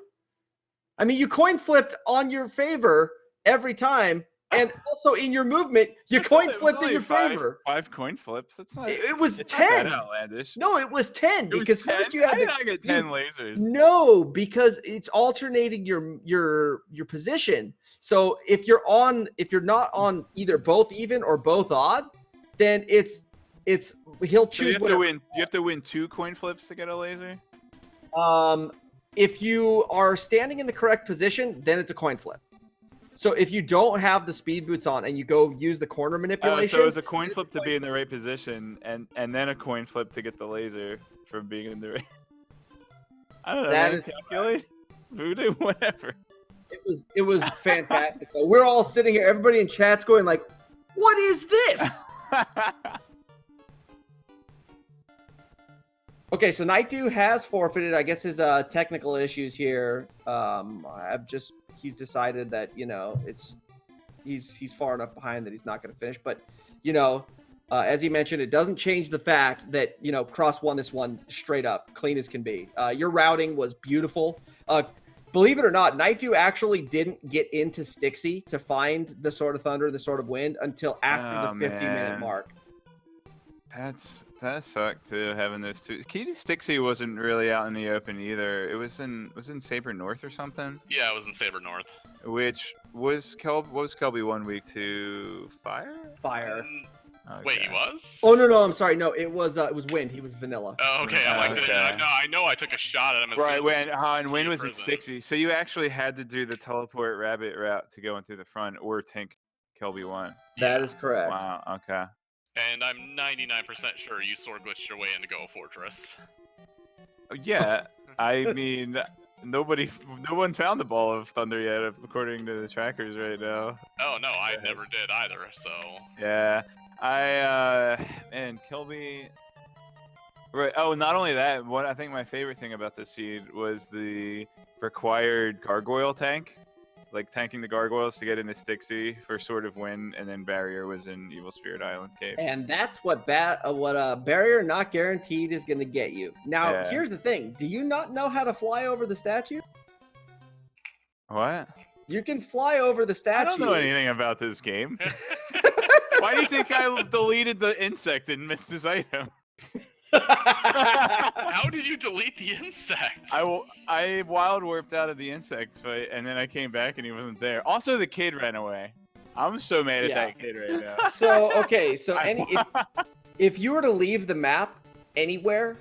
I mean, you coin flipped on your favor every time, and also in your movement, you coin flipped in your favor. 5 coin flips. That's not. It was it's 10. Not that outlandish. No, it was 10 It was because 10? first you had How did I get 10 lasers? No, because it's alternating your position. So if you're not on either both even or both odd, then he'll choose. So you have to win 2 coin flips to get a laser. If you are standing in the correct position, then it's a coin flip. So if you don't have the speed boots on and you go use the corner manipulation, so it's a coin flip to be in the right position, and then a coin flip to get the laser from being in the right. I don't know. That Man, is calculate voodoo, whatever. it was fantastic. Though. We're all sitting here, everybody in chat's going like, "What is this?" Okay, so Nightdew has forfeited. I guess his technical issues here. He's decided that he's far enough behind that he's not going to finish. But as he mentioned, it doesn't change the fact that Cross won this one straight up, clean as can be. Your routing was beautiful. Believe it or not, Nightdew actually didn't get into Stixie to find the Sword of Thunder, the Sword of Wind until after the 50-minute mark. That sucked too, having those two. Key to Stixie wasn't really out in the open either. It was in Saber North or something. Yeah, it was in Saber North. Which was Kelby 1 week to Fire? Fire. Okay. Wait, he was? Oh no, I'm sorry. No, it was Wind. He was vanilla. Oh, okay. I'm like, Okay. I know I took a shot at him. Right, and Wind was in prison. Stixie. So you actually had to do the teleport rabbit route to go in through the front or tank Kelby 1. That is correct. Wow, okay. And I'm 99% sure you sword glitched your way into Go Fortress. Yeah, I mean, no one found the Ball of Thunder yet, according to the trackers right now. Oh no, I never did either. So Yeah, and Kelby. Right. Oh, not only that. What I think my favorite thing about this seed was the required gargoyle tank. Like tanking the gargoyles to get into Stixie for Sword of Wind, and then Barrier was in Evil Spirit Island Cave. And that's what Barrier Not Guaranteed is going to get you. Now, Yeah. Here's the thing. Do you not know how to fly over the statue? What? You can fly over the statue. I don't know anything about this game. Why do you think I deleted the insect and missed this item? how did you delete the insect? I wild warped out of the insect fight, and then I came back and he wasn't there. Also, the kid ran away. I'm so mad at that kid right now. So, okay, if you were to leave the map anywhere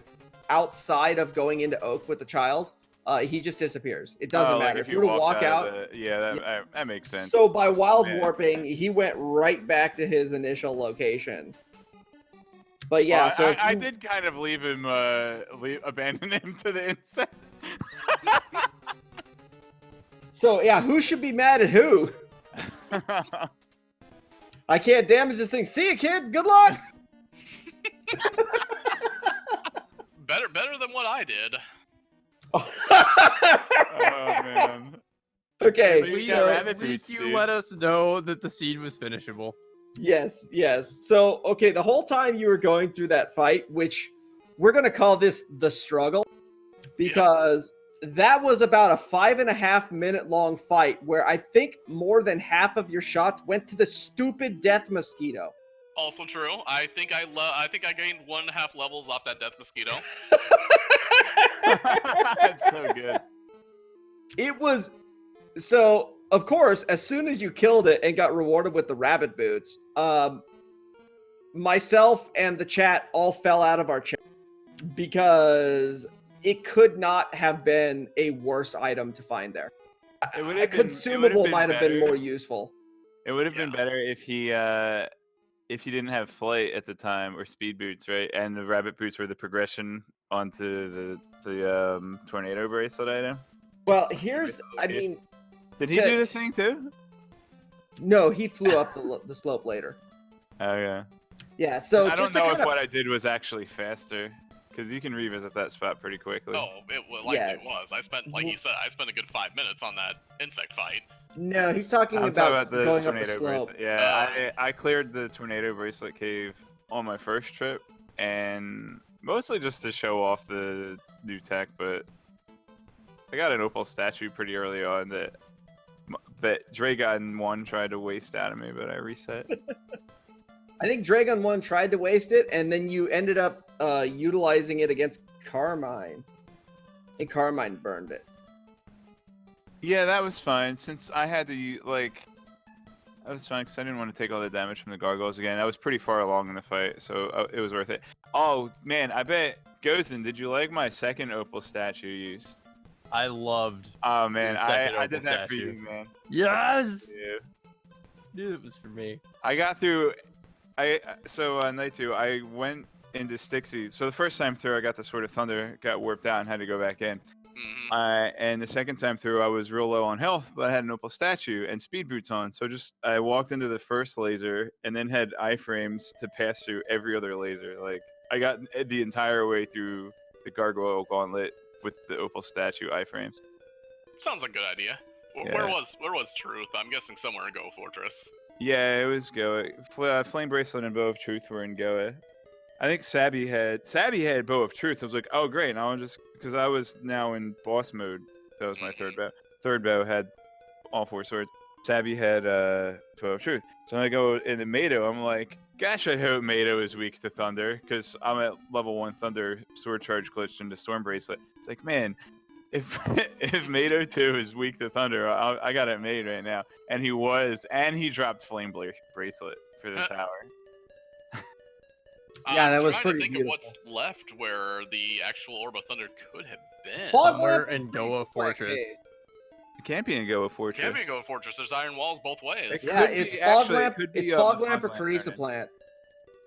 outside of going into Oak with the child, he just disappears. It doesn't matter. Like if you were to walk out, that makes sense. So by wild warping, he went right back to his initial location. But yeah, well, so I did kind of leave him, abandon him to the insect. So yeah, who should be mad at who? I can't damage this thing. See you, kid. Good luck. better than what I did. Oh man. Okay. At least you let us know that the seed was finishable. Yes. So, okay, the whole time you were going through that fight, which we're going to call this the struggle, because that was about a 5.5 minute long fight where I think more than half of your shots went to the stupid death mosquito. Also true. I think I gained 1.5 levels off that death mosquito. That's so good. It was so. Of course, as soon as you killed it and got rewarded with the rabbit boots, myself and the chat all fell out of our chair because it could not have been a worse item to find there. A consumable might have been more useful. It would have been better if you didn't have flight at the time or speed boots, right? And the rabbit boots were the progression onto the tornado bracelet item. Well, Did he do the thing too? No, he flew up the slope later. Oh yeah. Yeah, so I don't know if what I did was actually faster, because you can revisit that spot pretty quickly. Oh, it was. I spent, like you said, a good 5 minutes on that insect fight. No, he's talking about the going tornado up the slope. bracelet. Yeah, I cleared the tornado bracelet cave on my first trip, and mostly just to show off the new tech, but I got an opal statue pretty early on that Dragon 1 tried to waste out of me, but I reset. I think Dragon 1 tried to waste it, and then you ended up utilizing it against Carmine. And Carmine burned it. Yeah, that was fine. Since I had to, that was fine, because I didn't want to take all the damage from the gargoyles again. I was pretty far along in the fight, so it was worth it. Oh, man, I bet, Gozen, did you like my second opal statue use? I loved. Oh, man, your second I opal did that for statue. you, man. Yes! Yeah. Knew it was for me. I got through. Night 2, I went into Stixie. So the first time through, I got the Sword of Thunder, got warped out, and had to go back in. And the second time through, I was real low on health, but I had an opal statue and speed boots on. So I walked into the first laser and then had iframes to pass through every other laser. Like I got the entire way through the gargoyle gauntlet with the opal statue iframes. Sounds like a good idea. Yeah. Where was Truth? I'm guessing somewhere in Goa Fortress. Yeah, it was Goa. Flame Bracelet and Bow of Truth were in Goa. I think Sabby had Bow of Truth. I was like, oh great, now I'm just because I was now in boss mode. That was my third bow. Third bow had all 4 swords. Sabby had Bow of Truth. So when I go into Mado, I'm like, gosh, I hope Mado is weak to Thunder because I'm at level 1 Thunder sword charge glitched into Storm Bracelet. It's like, man, if Mado 2 is weak to Thunder, I got it made right now. And he was, and he dropped Flame Bracelet for the tower. Yeah, that was I'm pretty trying to think beautiful. of what's left where the actual Orb of Thunder could have been. Somewhere in Goa Fortress. It can't be in Goa Fortress. Can't be Goa Fortress. There's iron walls both ways. It Yeah, could it's be- Fog actually, it Lamp. could be It's the Fog Lamp or Fog Carissa Lantern. Plant.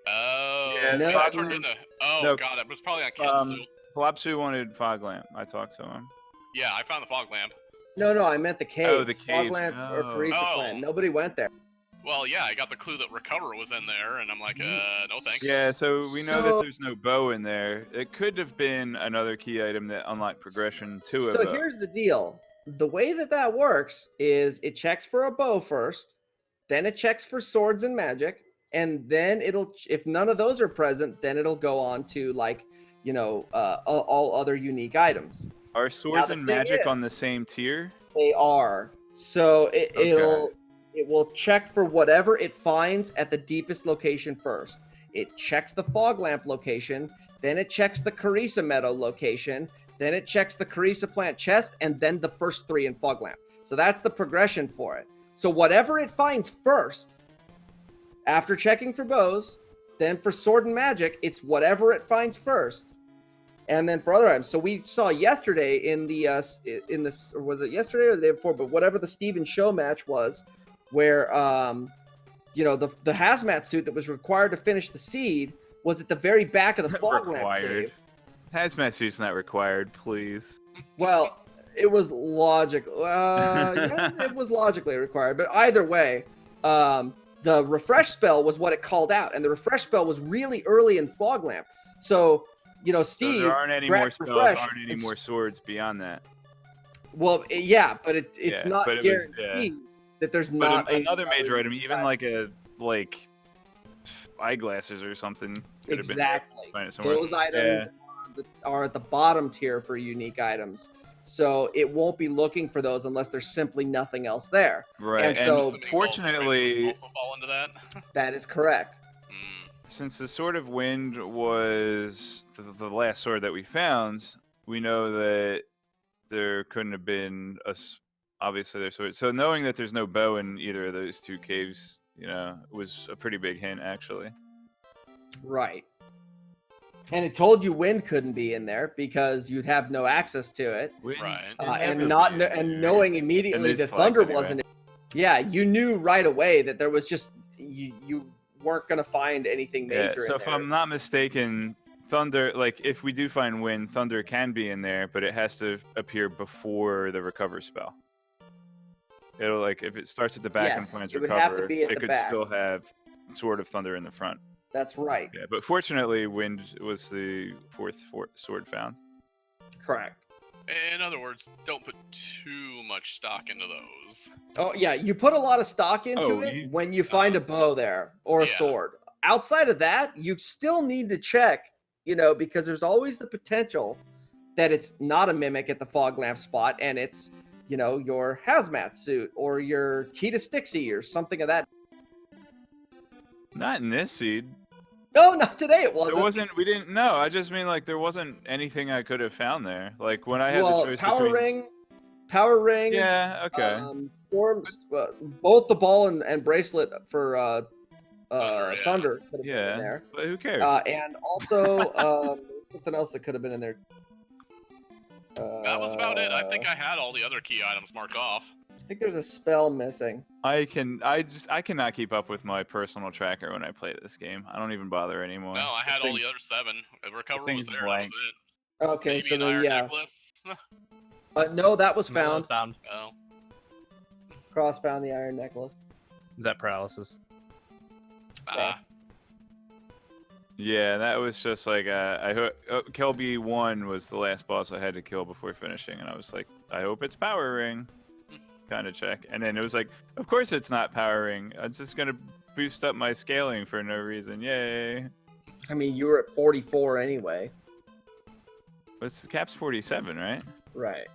Oh, Yeah, No, that no. turned into. Oh No. god, it was probably on Kensu. Flopsu wanted Fog Lamp. I talked to him. Yeah, I found the fog lamp. No, I meant the cave. Oh, the Fog caves. Lamp or Oh. Carissa Oh. Plant. Nobody went there. Well, yeah, I got the clue that Recover was in there, and I'm like, no thanks. Yeah, so we know that So- there's no bow in there. It could have been another key item that unlocked progression to a So bow. here's the deal. The way that works is it checks for a bow first, then it checks for swords and magic, and then if none of those are present, then it'll go on to all other unique items. Are swords the and thing magic is- on the same tier? They are. So it will check for whatever it finds at the deepest location first. It checks the Fog Lamp location, then it checks the Carissa Meadow location, then it checks the Carissa Plant chest, and then the first 3 in Fog Lamp. So that's the progression for it. So whatever it finds first, after checking for bows, then for sword and magic, it's whatever it finds first. And then for other items, so we saw yesterday in this, or was it yesterday or the day before? But whatever the Steven Show match was, where the hazmat suit that was required to finish the seed was at the very back of the fog lamp Required. cave. Hazmat suit's not required, please. Well, it was logical. Yeah, it was logically required, but either way, the refresh spell was what it called out, and the refresh spell was really early in fog lamp. So. So Steve. there aren't any more grabbed spells, refresh aren't any and more swords beyond that. Well, yeah, but it's Yeah, not but it was- guaranteed that there's But not another major item, unique even item. like eyeglasses or something, could have been there. Exactly. Find it somewhere. Those items are at the bottom tier for unique items. So it won't be looking for those unless there's simply nothing else there. Right, And and so- Assuming fortunately, also fall into that. That is correct. since the Sword of Wind was the last sword that we found, we know that there couldn't have been obviously there's sword. So knowing that there's no bow in either of those 2 caves, was a pretty big hint actually. Right. And it told you wind couldn't be in there because you'd have no access to it. Wind Right. And inevitably knowing immediately this that flies thunder anyway. wasn't. Yeah, you knew right away that there was just you weren't gonna find anything major. So in if there. I'm not mistaken, thunder, like if we do find wind, thunder can be in there, but it has to appear before the recover spell. It'll if it starts at the back and Yes, finds it would have to recover, be at it the could back. still have Sword of Thunder in the front. That's right. Yeah, but fortunately, wind was the fourth sword found. Correct. In other words, don't put too much stock into those. Oh yeah, you put a lot of stock into Oh, it you- when you find a bow there or a Yeah. sword. Outside of that, you still need to check, because there's always the potential that it's not a mimic at the fog lamp spot and it's, your hazmat suit or your key to Stixie or something of that. Not in this seed. No, not today. It wasn't. There wasn't. We didn't know. I just mean there wasn't anything I could have found there. Like when I had the choice between. Power ring. Yeah. Okay. Storms. Both the ball and bracelet for Thunder, yeah. Thunder could have been Yeah. in there. But who cares? And also something else that could have been in there. That was about it. I think I had all the other key items marked off. I think there's a spell missing. I cannot keep up with my personal tracker when I play this game. I don't even bother anymore. No, I had all thing's- the other 7. Recover was thing's there. blank. That was it. Okay, Maybe so an then iron yeah. necklace. No, that was No, found. it's found. Oh. Cross found the iron necklace. Is that paralysis? Ah. Yeah, that was just like Kelby 1 was the last boss I had to kill before finishing, and I was like, I hope it's power ring, kind of check. And then it was like, of course it's not power ring. It's just gonna boost up my scaling for no reason. Yay! I mean, you were at 44 anyway. What's the cap's 47, right? Right.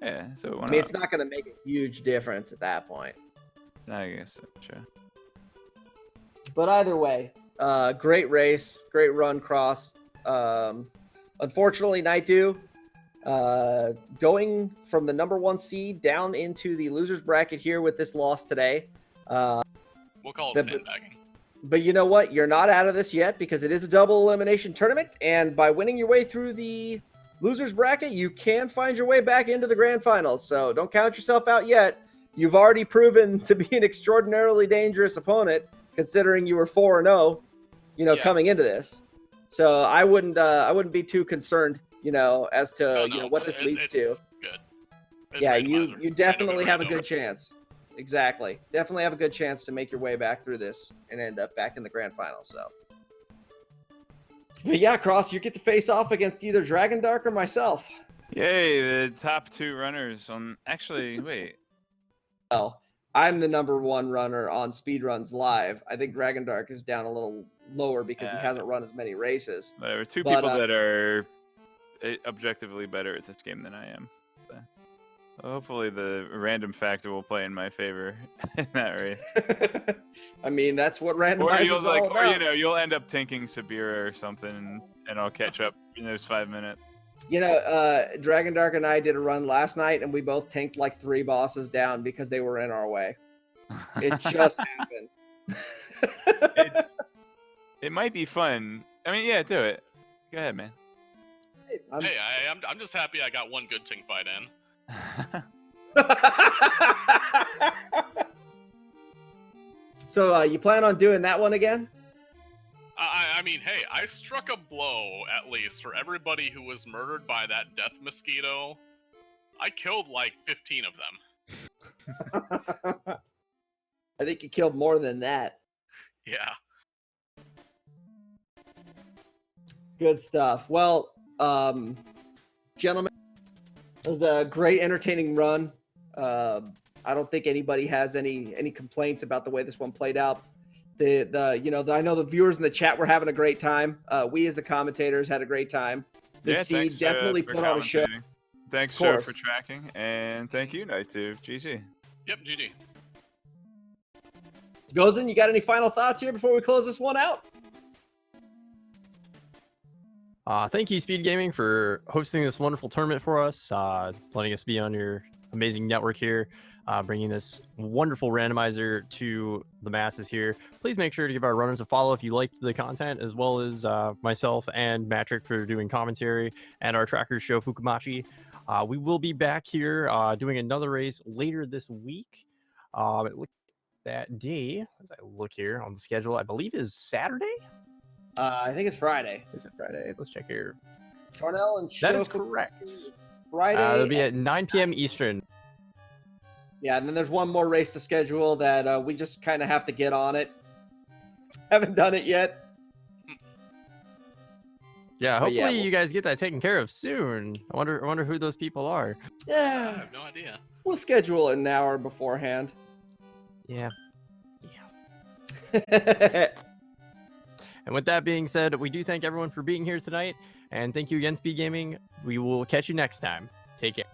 Yeah, so it I went mean, up. it's not going to make a huge difference at that point. I guess so, sure. But either way, great race, great run, Cross. Unfortunately, Nightdew, going from the #1 seed down into the losers bracket here with this loss today. We'll call it sandbagging. But you know what? You're not out of this yet because it is a double elimination tournament, and by winning your way through the losers bracket, you can find your way back into the grand finals. So don't count yourself out yet. You've already proven to be an extraordinarily dangerous opponent, considering you were 4-0, coming into this. So I wouldn't be too concerned, as to what this leads to. Good. Yeah, you definitely have a good chance. Exactly. Definitely have a good chance to make your way back through this and end up back in the grand final. So, but yeah, Cross, you get to face off against either Dragon Dark or myself. Yay, the top 2 runners on. Actually, wait. Well, I'm the #1 runner on speedruns live. I think Dragon Dark is down a little lower because he hasn't run as many races. Whatever. 2 people that are objectively better at this game than I am. So, hopefully, the random factor will play in my favor in that race. I mean, that's what randomizers Or all about. or you'll end up tanking Sabira or something, and I'll catch up in those 5 minutes. Dragon Dark and I did a run last night, and we both tanked like 3 bosses down because they were in our way. It just happened. It might be fun. I mean, yeah, do it. Go ahead, man. Hey, I'm just happy I got one good team fight in. So you plan on doing that one again? I mean, hey, I struck a blow, at least, for everybody who was murdered by that death mosquito. I killed like 15 of them. I think you killed more than that. Yeah. Good stuff. Well, gentlemen, it was a great, entertaining run. I don't think anybody has any complaints about the way this one played out. I know the viewers in the chat were having a great time. We as the commentators had a great time. The seed definitely put on a show. Thanks, Joe, for tracking, and thank you, Nightdew. GG. Yep, GG. Gozen, you got any final thoughts here before we close this one out? Thank you, SpeedGaming, for hosting this wonderful tournament for us, letting us be on your amazing network here, bringing this wonderful randomizer to the masses here. Please make sure to give our runners a follow if you liked the content, as well as myself and Matrick for doing commentary, and our trackers show Fukumachi. We will be back here doing another race later this week. That day, as I look here on the schedule, I believe is Saturday. I think it's Friday. Is it Friday? Let's check here. Tornell and That is Shofu- correct. Friday. It'll be at 9 p.m. Eastern. Yeah, and then there's one more race to schedule that we just kind of have to get on it. Haven't done it yet. Yeah, But hopefully yeah, you guys get that taken care of soon. I wonder who those people are. I Yeah, have no idea. we'll schedule it an hour beforehand. Yeah. Yeah. And with that being said, we do thank everyone for being here tonight, and thank you again, SpeedGaming. We will catch you next time. Take care.